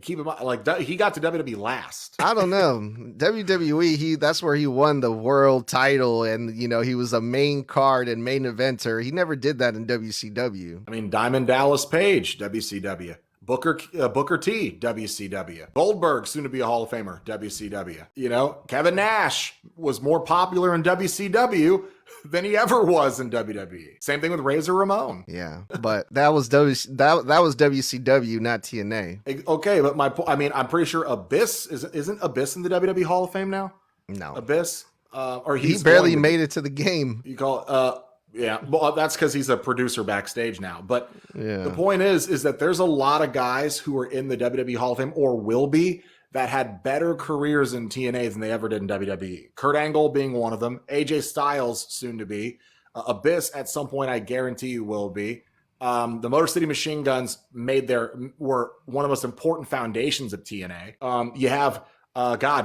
keep in mind, like he got to WWE last. I don't know. WWE, that's where he won the world title, and he was a main card and main eventer. He never did that in WCW. I mean, Diamond Dallas Page, WCW. Booker T, WCW. Goldberg, soon to be a Hall of Famer, WCW. Kevin Nash was more popular in WCW than he ever was in WWE. Same thing with Razor Ramon. Yeah, but that was WCW, not TNA. Okay, but I'm pretty sure Abyss isn't Abyss in the WWE Hall of Fame now? No, Abyss, or he barely made it to the game. You call yeah, well, that's because he's a producer backstage now. But The point is that there's a lot of guys who are in the WWE Hall of Fame or will be that had better careers in TNA than they ever did in WWE. Kurt Angle being one of them. AJ Styles soon to be. Abyss at some point, I guarantee you will be. The Motor City Machine Guns were one of the most important foundations of TNA. You have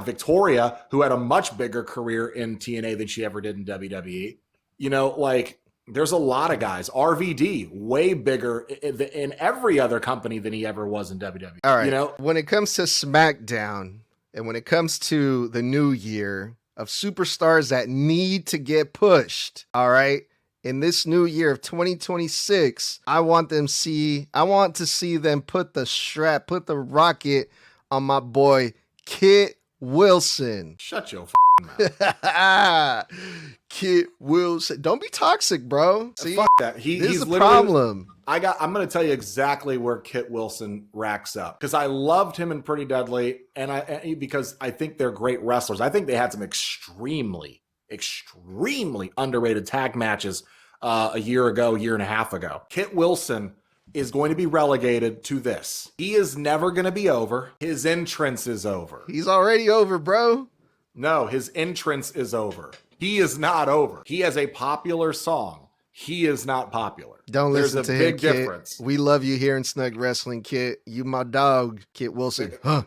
Victoria, who had a much bigger career in TNA than she ever did in WWE. There's a lot of guys. RVD, way bigger in every other company than he ever was in WWE. All right. When it comes to SmackDown and when it comes to the new year of superstars that need to get pushed, all right, in this new year of 2026, I want to see them put the rocket on my boy Kit Wilson. Shut your mouth. Kit Wilson. Don't be toxic, bro. See, fuck that. He's the problem. I'm going to tell you exactly where Kit Wilson racks up because I loved him in Pretty Deadly, because I think they're great wrestlers. I think they had some extremely, extremely underrated tag matches a year and a half ago. Kit Wilson is going to be relegated to this. He is never going to be over. His entrance is over. He's already over, bro. No, his entrance is over. He is not over. He has a popular song. He is not popular. Don't listen to him, big Kit. difference. We love you here in Snug Wrestling, Kit. You my dog, Kit Wilson. Huh.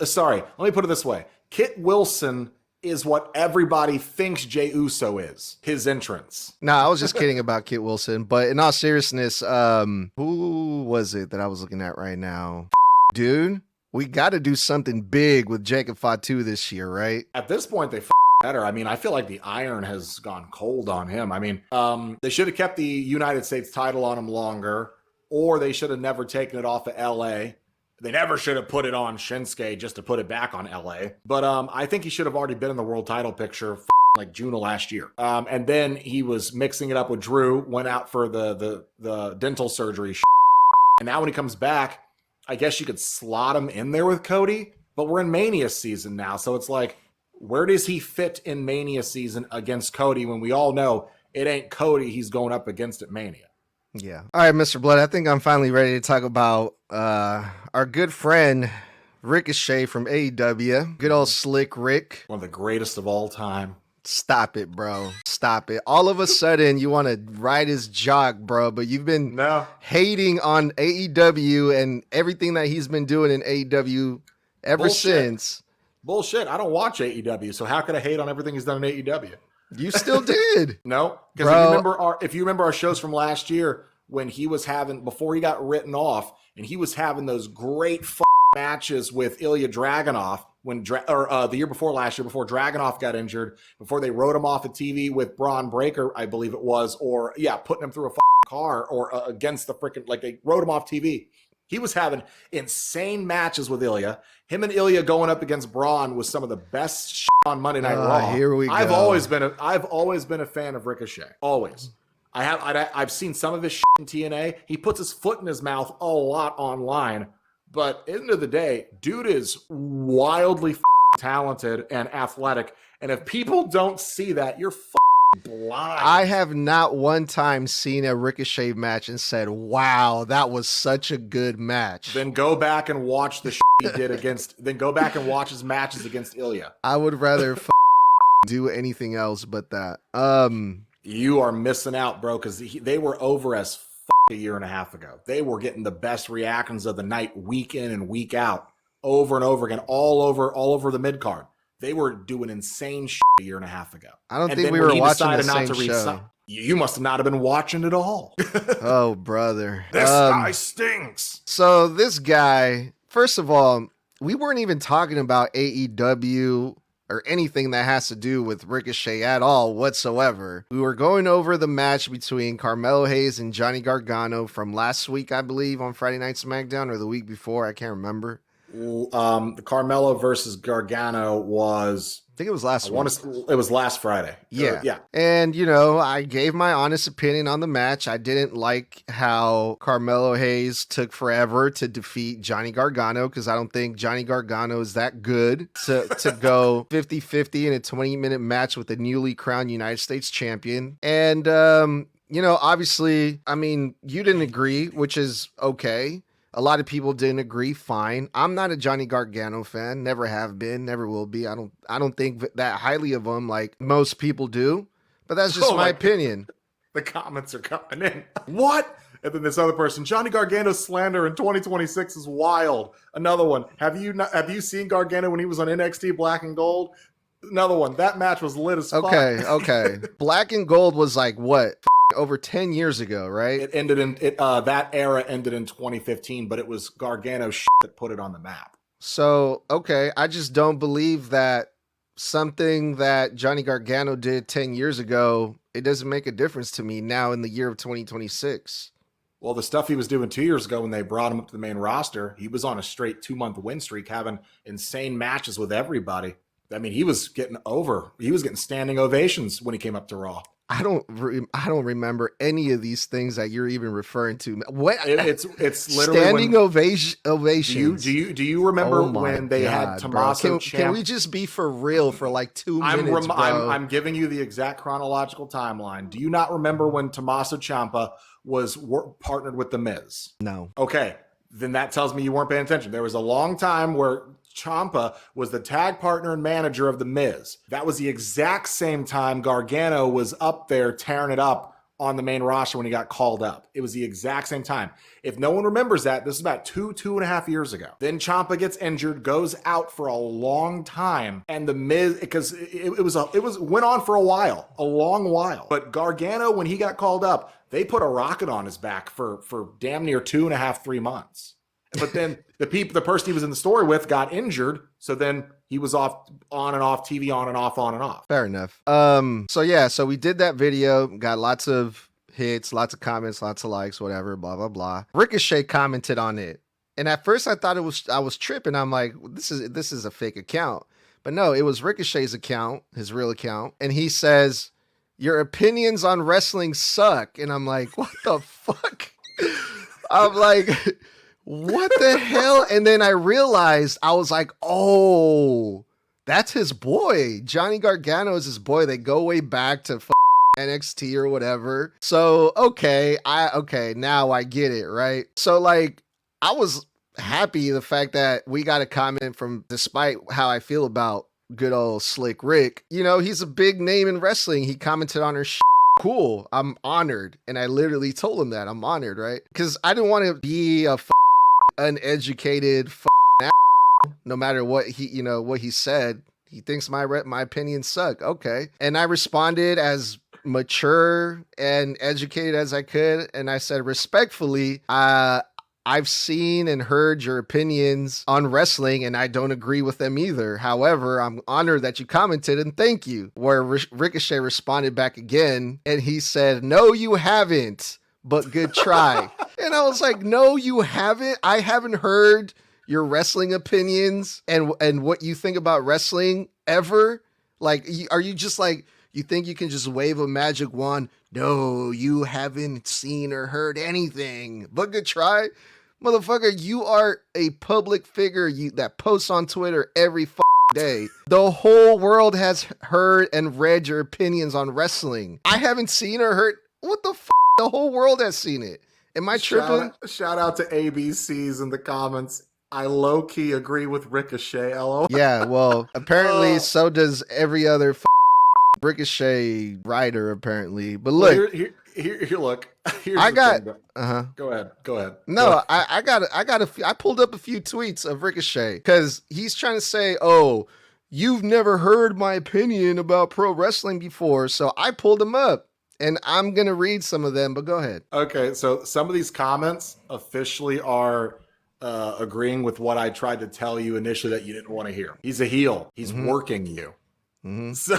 Sorry, let me put it this way. Kit Wilson is what everybody thinks Jey Uso is. His entrance. Nah, I was just kidding about Kit Wilson. But in all seriousness, who was it that I was looking at right now? Dude, we got to do something big with Jacob Fatu this year, right? At this point, they better. I mean, I feel like the iron has gone cold on him. I mean, they should have kept the United States title on him longer, or they should have never taken it off of LA. They never should have put it on Shinsuke just to put it back on LA. But I think he should have already been in the world title picture like June of last year. And then he was mixing it up with Drew, went out for the dental surgery. And now when he comes back, I guess you could slot him in there with Cody. But we're in Mania season now. So it's like, where does he fit in Mania season against Cody when we all know it ain't Cody he's going up against at Mania? Yeah. All right, Mr. Bludd, I think I'm finally ready to talk about our good friend Ricochet from AEW. Good old Slick Rick. One of the greatest of all time. Stop it, bro. Stop it. All of a sudden, you want to ride his jock, bro, but you've been hating on AEW and everything that he's been doing in AEW ever since. Bullshit. I don't watch AEW, so how could I hate on everything he's done in AEW? You still did. No, because if you remember our shows from last year when he was before he got written off, and he was having those great matches with Ilya Dragunov the year before last year, before Dragunov got injured, before they wrote him off of TV with Braun Breaker, I believe it was, or putting him through a car or against the freaking, like they wrote him off TV. He was having insane matches with Ilya. Him and Ilya going up against Braun was some of the best shit on Monday Night Raw. Here we go. I've always been a fan of Ricochet. Always. I've seen some of his shit in TNA. He puts his foot in his mouth a lot online, but at the end of the day, dude is wildly talented and athletic. And if people don't see that, you're blind. I have not one time seen a Ricochet match and said, wow, that was such a good match. Then go back and watch the he did then go back and watch his matches against Ilya. I would rather do anything else but that. You are missing out, bro, because they were over as a year and a half ago. They were getting the best reactions of the night, week in and week out, over and over again, all over the mid card. They were doing insane shit a year and a half ago. I don't think we were watching the same show. You must have not have been watching it all. Oh, brother. This guy stinks. So this guy, first of all, we weren't even talking about AEW or anything that has to do with Ricochet at all whatsoever. We were going over the match between Carmelo Hayes and Johnny Gargano from last week, I believe, on Friday Night SmackDown, or the week before. I can't remember. The Carmelo versus Gargano was, I think it was last week. It was last Friday. Yeah. Yeah. And, I gave my honest opinion on the match. I didn't like how Carmelo Hayes took forever to defeat Johnny Gargano because I don't think Johnny Gargano is that good to go 50-50 in a 20-minute match with the newly crowned United States champion. And, obviously, you didn't agree, which is okay. A lot of people didn't agree. Fine. I'm not a Johnny Gargano fan. Never have been. Never will be. I don't think that highly of him like most people do. But that's just my opinion. The comments are coming in. What? And then this other person, Johnny Gargano's slander in 2026 is wild. Another one. Have you seen Gargano when he was on NXT Black and Gold? Another one. That match was lit as fuck. Okay. Black and Gold was like what? Over 10 years ago, right? It ended in that era ended in 2015, but it was Gargano that put it on the map. So, okay, I just don't believe that something that Johnny Gargano did 10 years ago, it doesn't make a difference to me now in the year of 2026. Well, the stuff he was doing 2 years ago when they brought him up to the main roster, he was on a straight 2-month win streak, having insane matches with everybody. I mean, he was getting standing ovations when he came up to Raw. I don't remember any of these things that you're even referring to. What? It's literally standing ovations. Do you remember when they had Tommaso Ciampa? Can we just be for real for like 2 minutes, bro? I'm giving you the exact chronological timeline. Do you not remember when Tommaso Ciampa was partnered with The Miz? No. Okay, then that tells me you weren't paying attention. There was a long time where Ciampa was the tag partner and manager of The Miz. That was the exact same time Gargano was up there tearing it up on the main roster when he got called up. It was the exact same time. If no one remembers that, this is about two and a half years ago. Then Ciampa gets injured, goes out for a long time, and The Miz, because it went on for a long while. But Gargano, when he got called up, they put a rocket on his back for damn near 2.5, 3 months. But then the person he was in the story with got injured, so then he was on and off TV, on and off. Fair enough. So we did that video, got lots of hits, lots of comments, lots of likes, whatever, blah blah blah. Ricochet commented on it, and at first I thought I was tripping. I'm like, this is a fake account, but no, it was Ricochet's account, his real account, and he says, "Your opinions on wrestling suck," and I'm like, what the fuck? I'm like, what the hell? And then I realized, I was like, oh, that's his boy. Johnny Gargano is his boy. They go way back to NXT or whatever. So, okay, now I get it, right? So like, I was happy the fact that we got a comment from, despite how I feel about good old Slick Rick, you know, he's a big name in wrestling. He commented on her shit. Cool. I'm honored. And I literally told him that I'm honored, right? Because I didn't want to be a uneducated no matter what he said. He thinks my opinions suck. Okay. And I responded as mature and educated as I could. And I said, respectfully, I've seen and heard your opinions on wrestling, and I don't agree with them either. However, I'm honored that you commented, and thank you. Where Ricochet responded back again, and he said, no, you haven't, but good try. And I was like, no, you haven't. I haven't heard your wrestling opinions and what you think about wrestling ever. Like, are you just like, you think you can just wave a magic wand? No, you haven't seen or heard anything, but good try. Motherfucker, you are a public figure that posts on Twitter every day. The whole world has heard and read your opinions on wrestling. I haven't seen or heard. What the The whole world has seen it. Am I tripping? Shout out to ABCs in the comments. I low-key agree with Ricochet, LOL. Yeah, well, apparently so does every other Ricochet writer, apparently. But look, here look. I got. Go ahead. No, I pulled up a few tweets of Ricochet because he's trying to say, "Oh, you've never heard my opinion about pro wrestling before," so I pulled them up, and I'm gonna read some of them. But go ahead. Okay, so some of these comments officially are agreeing with what I tried to tell you initially that you didn't want to hear. He's a heel. He's working you. So.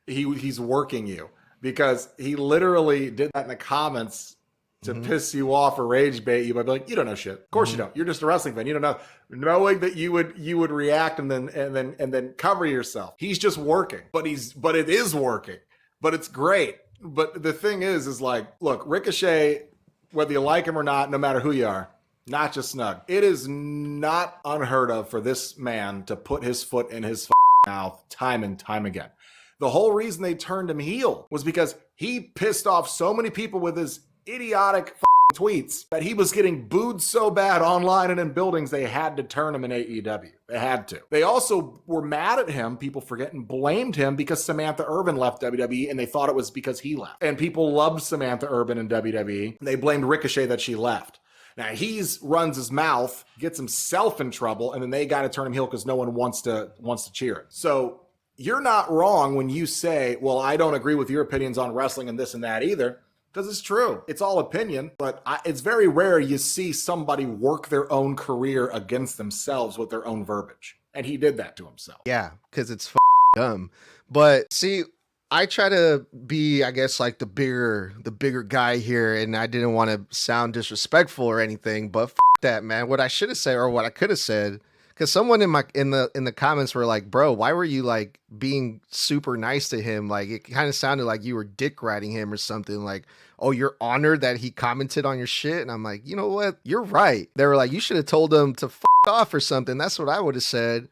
He's working you because he literally did that in the comments to piss you off or rage bait you by being like, you don't know shit. Of course you don't. You're just a wrestling fan. You don't know. Knowing that you would react and then cover yourself. He's just working, but it is working, but it's great. But the thing is like, look, Ricochet, whether you like him or not, no matter who you are, not just Snug. It is not unheard of for this man to put his foot in his mouth time and time again. The whole reason they turned him heel was because he pissed off so many people with his idiotic tweets that he was getting booed so bad online and in buildings they had to turn him in AEW. They had to. They also were mad at him, people forget, and blamed him because Samantha Urban left WWE and they thought it was because he left. And people loved Samantha Urban in WWE. And they blamed Ricochet that she left. Now runs his mouth, gets himself in trouble, and then they got to turn him heel because no one wants to cheer it. So you're not wrong when you say, well, I don't agree with your opinions on wrestling and this and that either, because it's true. It's all opinion, but it's very rare you see somebody work their own career against themselves with their own verbiage. And he did that to himself. Yeah, because it's dumb. But see, I try to be, I guess, like the bigger guy here, and I didn't want to sound disrespectful or anything, but that, man. What I should have said, or what I could have said, because someone in the comments were like, bro, why were you like being super nice to him? Like it kind of sounded like you were dick riding him or something. Like, oh, you're honored that he commented on your shit. And I'm like, you know what? You're right. They were like, you should have told him to f off or something. That's what I would have said.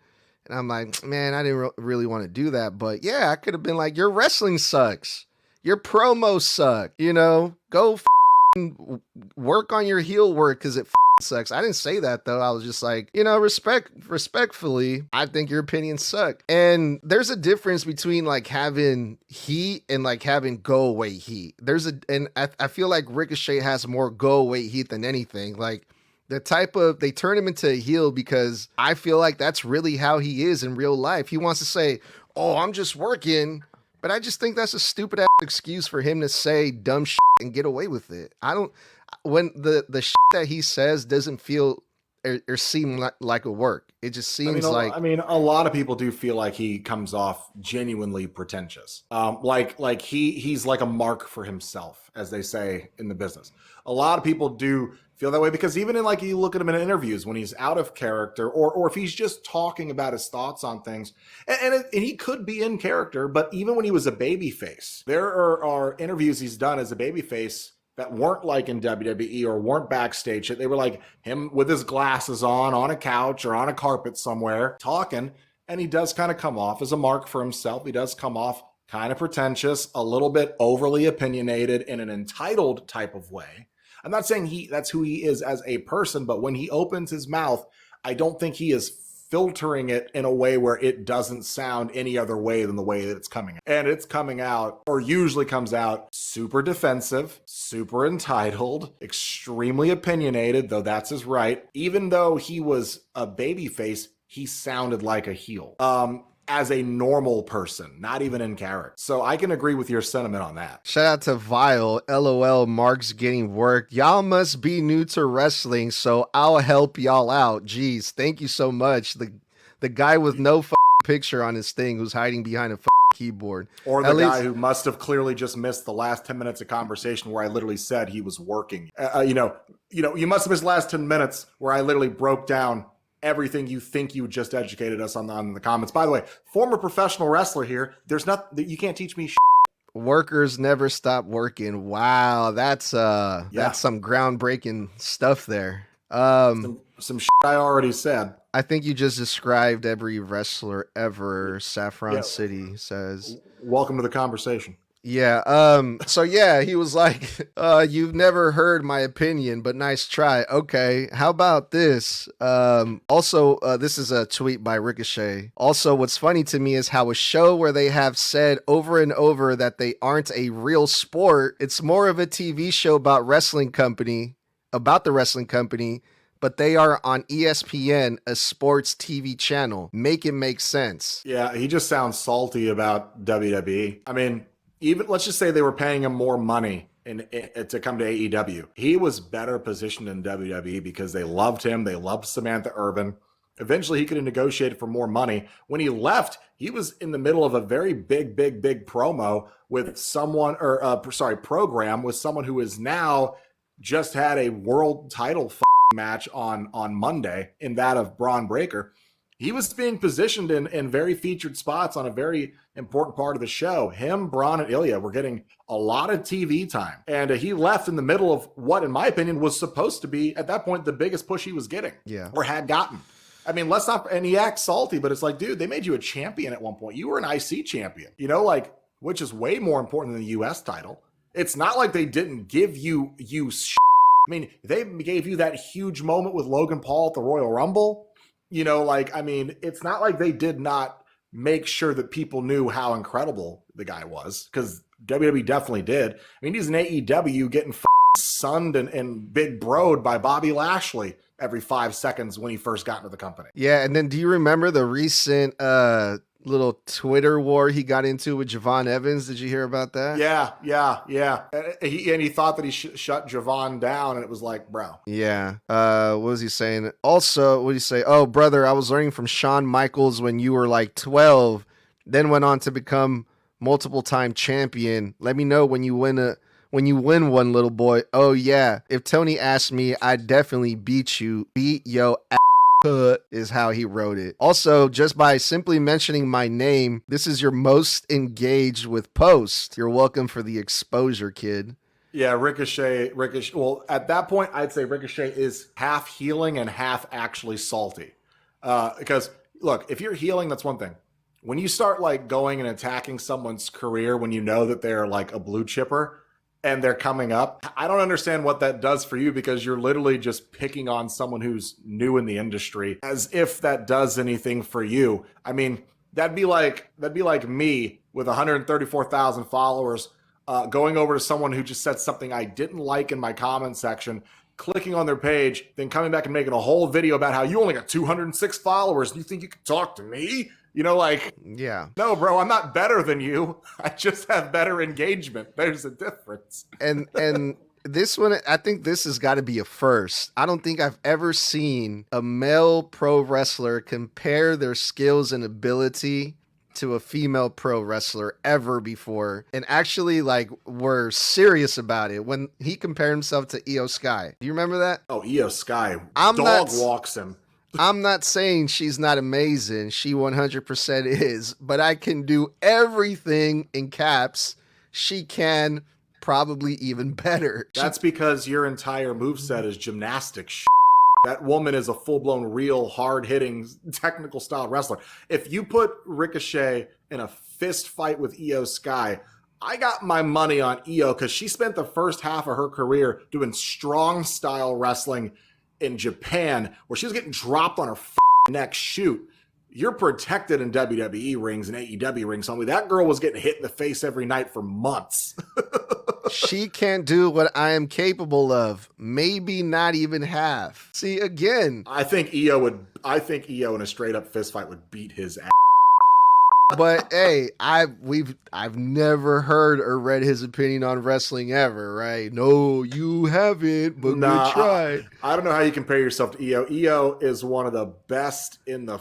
And I'm like, man, I didn't really want to do that. But yeah, I could have been like, your wrestling sucks. Your promos suck. You know, go work on your heel work because it sucks. I didn't say that though. I was just like, you know, respectfully, I think your opinions suck. And there's a difference between like having heat and like having go away heat. I feel like Ricochet has more go away heat than anything. Like they turn him into a heel because I feel like that's really how he is in real life. He wants to say, oh, I'm just working. But I just think that's a stupid ass excuse for him to say dumb shit and get away with it. When the shit that he says doesn't feel or seem like a work. It just seems a lot of people do feel like he comes off genuinely pretentious. Like he's like a mark for himself, as they say in the business. A lot of people do feel that way because even in like you look at him in interviews when he's out of character or if he's just talking about his thoughts on things, and he could be in character, but even when he was a babyface, there are interviews he's done as a babyface that weren't like in WWE or weren't backstage. They were like him with his glasses on a couch or on a carpet somewhere talking. And he does kind of come off as a mark for himself. He does come off kind of pretentious, a little bit overly opinionated in an entitled type of way. I'm not saying that's who he is as a person, but when he opens his mouth, I don't think he is filtering it in a way where it doesn't sound any other way than the way that it's coming out. And it's coming out, or usually comes out, super defensive, super entitled, extremely opinionated, though that's his right. Even though he was a babyface, he sounded like a heel. As a normal person, not even in character. So I can agree with your sentiment on that. Shout out to Vile. LOL, Mark's getting work. Y'all must be new to wrestling, so I'll help y'all out. Jeez, thank you so much. The guy with no picture on his thing who's hiding behind a keyboard. Or the guy who must have clearly just missed the last 10 minutes of conversation where I literally said he was working. You must have missed the last 10 minutes where I literally broke down everything you think you just educated us on in the comments. By the way, former professional wrestler here. There's nothing you can't teach me. Workers never stop working. Wow, that's some groundbreaking stuff there. Some shit I already said. I think you just described every wrestler ever. Saffron City says. Welcome to the conversation. Yeah. So yeah, he was like, you've never heard my opinion, but nice try. Okay. How about this? Also, this is a tweet by Ricochet. Also, what's funny to me is how a show where they have said over and over that they aren't a real sport, it's more of a TV show about the wrestling company, but they are on ESPN, a sports TV channel. Make it make sense. Yeah. He just sounds salty about WWE. I mean, even let's just say they were paying him more money to come to AEW. He was better positioned in WWE because they loved him. They loved Samantha Urban. Eventually, he could have negotiated for more money. When he left, he was in the middle of a very big promo with someone, program with someone who is now just had a world title match on Monday in that of Braun Breaker. He was being positioned in very featured spots on a very important part of the show. Him, Braun, and Ilya were getting a lot of TV time. And he left in the middle of what, in my opinion, was supposed to be, at that point, the biggest push he was getting. Yeah. Or had gotten. I mean, and he acts salty, but it's like, dude, they made you a champion at one point. You were an IC champion, which is way more important than the US title. It's not like they didn't give you I mean, they gave you that huge moment with Logan Paul at the Royal Rumble. It's not like they did not make sure that people knew how incredible the guy was, because WWE definitely did. I mean, he's an AEW getting sunned and big broed by Bobby Lashley every 5 seconds when he first got into the company. Yeah, and then do you remember the recent little Twitter war he got into with Javon Evans? Did you hear about that? Yeah. And he thought that he shut Javon down, and it was like, bro. Yeah. What was he saying? Also, what did he say? Oh, brother, I was learning from Shawn Michaels when you were like 12, then went on to become multiple-time champion. Let me know when you win one, little boy. Oh, yeah. If Tony asked me, I'd definitely beat your ass. is how he wrote it. Also, just by simply mentioning my name, this is your most engaged with post. You're welcome for the exposure, kid. Yeah, Ricochet. Well, at that point, I'd say Ricochet is half healing and half actually salty. Because look, if you're healing, that's one thing. When you start like going and attacking someone's career when you know that they're like a blue chipper and they're coming up, I don't understand what that does for you, because you're literally just picking on someone who's new in the industry, as if that does anything for you. I mean, that'd be like me with 134,000 followers going over to someone who just said something I didn't like in my comment section, clicking on their page, then coming back and making a whole video about how you only got 206 followers and you think you can talk to me? You know, like, yeah. No, bro, I'm not better than you. I just have better engagement. There's a difference. And this one, I think this has got to be a first. I don't think I've ever seen a male pro wrestler compare their skills and ability to a female pro wrestler ever before, and actually like were serious about it when he compared himself to Io Sky. Do you remember that? Oh, Io Sky. Walks him. I'm not saying she's not amazing. She 100% is, but I can do everything in caps she can, probably even better. That's because your entire moveset is gymnastic That woman is a full-blown, real, hard-hitting, technical style wrestler. If you put Ricochet in a fist fight with Io Sky, I got my money on Io, because she spent the first half of her career doing strong style wrestling in Japan, where she was getting dropped on her neck. Shoot, you're protected in WWE rings and AEW rings, homie. That girl was getting hit in the face every night for months. She can't do what I am capable of. Maybe not even half. See, again, I think Io in a straight up fist fight would beat his ass. But hey, I've never heard or read his opinion on wrestling ever, right? No, you haven't, but we tried. I don't know how you compare yourself to Io. Io is one of the best in the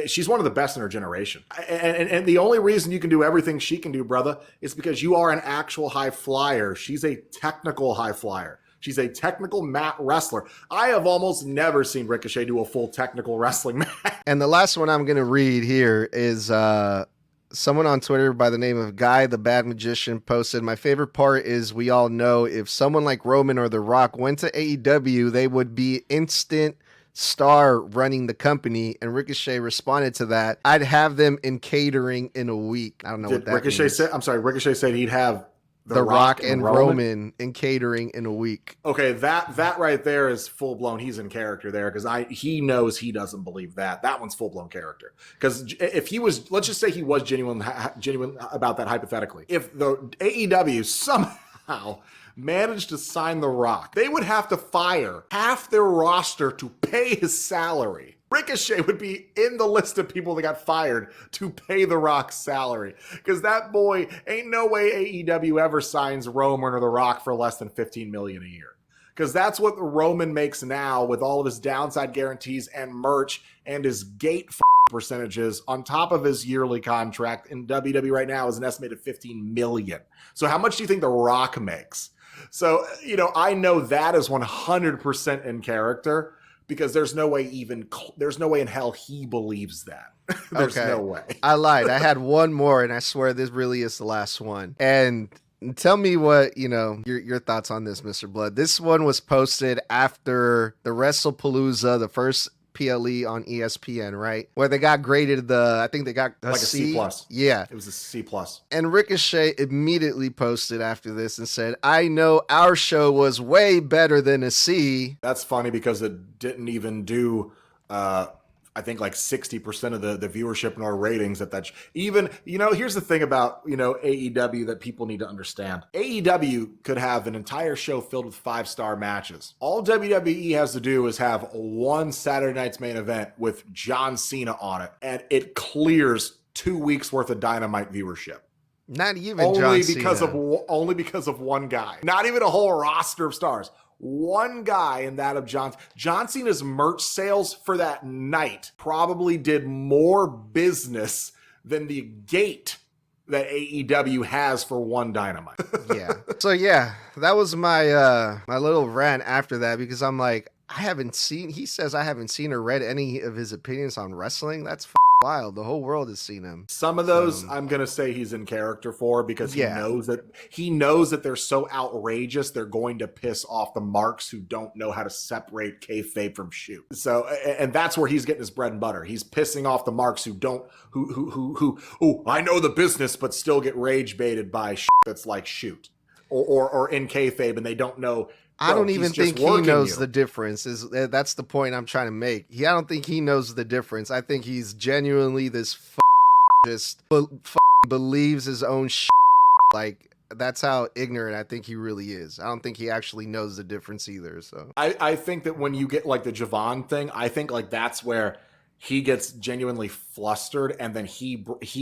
she's one of the best in her generation. And the only reason you can do everything she can do, brother, is because you are an actual high flyer. She's a technical high flyer. She's a technical mat wrestler. I have almost never seen Ricochet do a full technical wrestling match. And the last one I'm going to read here is someone on Twitter by the name of Guy the Bad Magician posted, "My favorite part is we all know if someone like Roman or The Rock went to AEW, they would be instant star running the company." And Ricochet responded to that, "I'd have them in catering in a week." I don't know what that means. Ricochet said he'd have The Rock and Roman in catering in a week. Okay, that right there is full blown. He's in character there, because he knows he doesn't believe that. That one's full blown character. Because if he was, let's just say he was genuine about that hypothetically. If the AEW somehow managed to sign The Rock, they would have to fire half their roster to pay his salary. Ricochet would be in the list of people that got fired to pay The Rock's salary, because that boy, ain't no way AEW ever signs Roman or The Rock for less than $15 million a year, because that's what Roman makes now with all of his downside guarantees and merch and his gate percentages on top of his yearly contract in WWE right now is an estimated $15 million. So how much do you think The Rock makes? So, I know that is 100% in character, because there's no way in hell he believes that. There's no way. I lied. I had one more, and I swear this really is the last one. And tell me what, your thoughts on this, Mr. Bludd. This one was posted after the WrestlePalooza, the first PLE on ESPN, right? Where they got graded I think they got like a C+. Yeah. It was a C+. And Ricochet immediately posted after this and said, "I know our show was way better than a C." That's funny, because it didn't even do, I think like 60% of the viewership in our ratings at that. Here's the thing about, AEW that people need to understand. AEW could have an entire show filled with 5-star matches. All WWE has to do is have one Saturday night's main event with John Cena on it, and it clears 2 weeks worth of Dynamite viewership. Not even only because of one guy. Not even a whole roster of stars. One guy, in that of John Cena's merch sales for that night probably did more business than the gate that AEW has for one Dynamite. Yeah. So yeah, that was my my little rant after that, because I'm like, he says I haven't seen or read any of his opinions on wrestling. That's wild. The whole world has seen him. Some of those I'm going to say he's in character for, because Yeah. he knows that they're so outrageous they're going to piss off the marks who don't know how to separate kayfabe from shoot. So, and that's where he's getting his bread and butter. He's pissing off the marks who I know the business but still get rage baited by shit that's like shoot or in kayfabe, and they don't know. I don't even think he knows the difference. That's the point I'm trying to make. I don't think he knows the difference. I think he's genuinely this just believes his own shit. Like, that's how ignorant I think he really is. I don't think he actually knows the difference either. So I think that when you get like the Javon thing, I think like that's where he gets genuinely flustered, and then he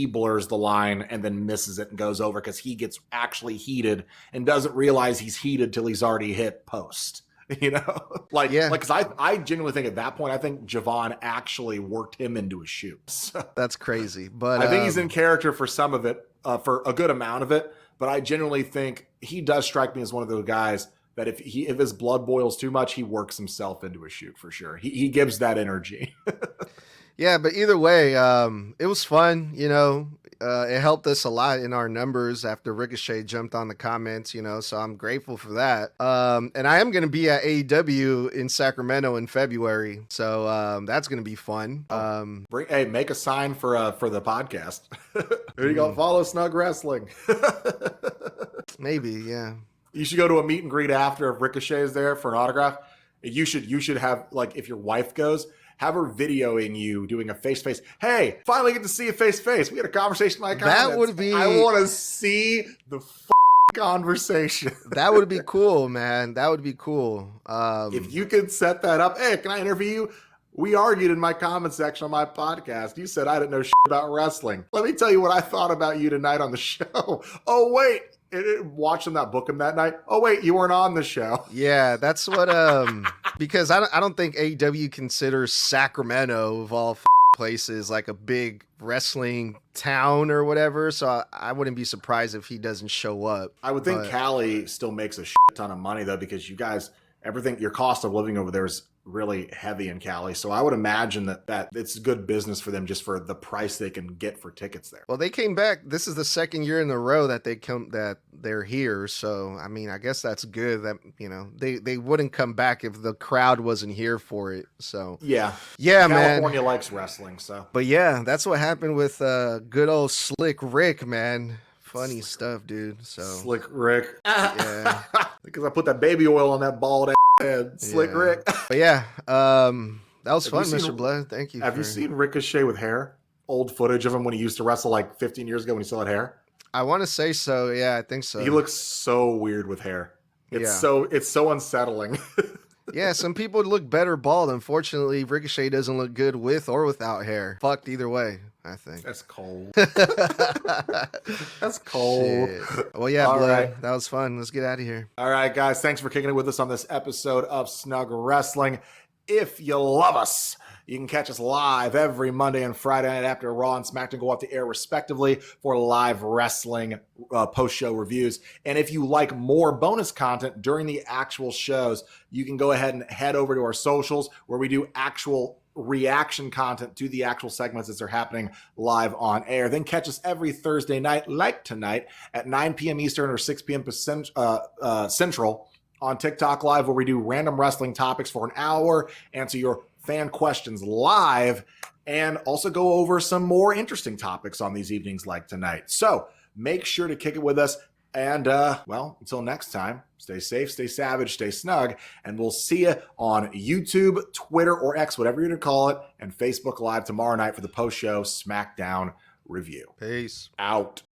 blurs the line and then misses it and goes over because he gets actually heated and doesn't realize he's heated till he's already hit post. You know, because I genuinely think at that point, I think Javon actually worked him into a shoot. So, that's crazy. But I think he's in character for some of it, for a good amount of it. But I genuinely think he does strike me as one of those guys that if his blood boils too much, he works himself into a shoot for sure. He gives that energy. Yeah, but either way, it was fun. You know, it helped us a lot in our numbers after Ricochet jumped on the comments. You know, so I'm grateful for that. And I am going to be at AEW in Sacramento in February, so that's going to be fun. Make a sign for the podcast. Here you go. Follow Snug Wrestling. Maybe, yeah. You should go to a meet and greet after if Ricochet is there for an autograph. You should have, like, if your wife goes, have her videoing you doing a face-to-face. Hey, finally get to see you face-to-face. We had a conversation in my comments. That would be... I want to see the conversation. That would be cool, man. That would be cool. If you could set that up. Hey, can I interview you? We argued in my comment section on my podcast. You said I didn't know shit about wrestling. Let me tell you what I thought about you tonight on the show. Oh, wait. Watch them not book him that night. Oh, wait, you weren't on the show. Yeah, that's what, because I don't think AEW considers Sacramento of all places like a big wrestling town or whatever. So I wouldn't be surprised if he doesn't show up. I would think Cali still makes a shit ton of money though, because you guys, your cost of living over there is really heavy in Cali. So I would imagine that it's good business for them just for the price they can get for tickets there. Well, they came back. This is the second year in a row that they're here. So, I mean, I guess that's good that, you know, they wouldn't come back if the crowd wasn't here for it. So, yeah, man. California likes wrestling. So, but yeah, that's what happened with good old Slick Rick, man. Funny stuff, dude. So Slick Rick. Yeah. Because I put that baby oil on that bald head. Slick Rick. But yeah, that was fun, Mr. Bludd. Thank you. Have you seen Ricochet with hair? Old footage of him when he used to wrestle like 15 years ago when he still had hair? I want to say so. Yeah, I think so. He looks so weird with hair. It's so unsettling. Yeah, some people look better bald. Unfortunately, Ricochet doesn't look good with or without hair. Fucked either way, I think. That's cold. That's cold. Shit. Well, yeah, Bludd, right. That was fun. Let's get out of here. All right, guys. Thanks for kicking it with us on this episode of Snug Wrestling. If you love us, you can catch us live every Monday and Friday night after Raw and SmackDown go off the air respectively for live wrestling post-show reviews. And if you like more bonus content during the actual shows, you can go ahead and head over to our socials where we do actual reaction content to the actual segments as they're happening live on air. Then catch us every Thursday night, like tonight, at 9 p.m. Eastern or 6 p.m. Central on TikTok Live, where we do random wrestling topics for an hour, answer your fan questions live, and also go over some more interesting topics on these evenings like tonight. So make sure to kick it with us. And, until next time, stay safe, stay savage, stay snug, and we'll see you on YouTube, Twitter, or X, whatever you're going to call it, and Facebook Live tomorrow night for the post-show SmackDown review. Peace. Out.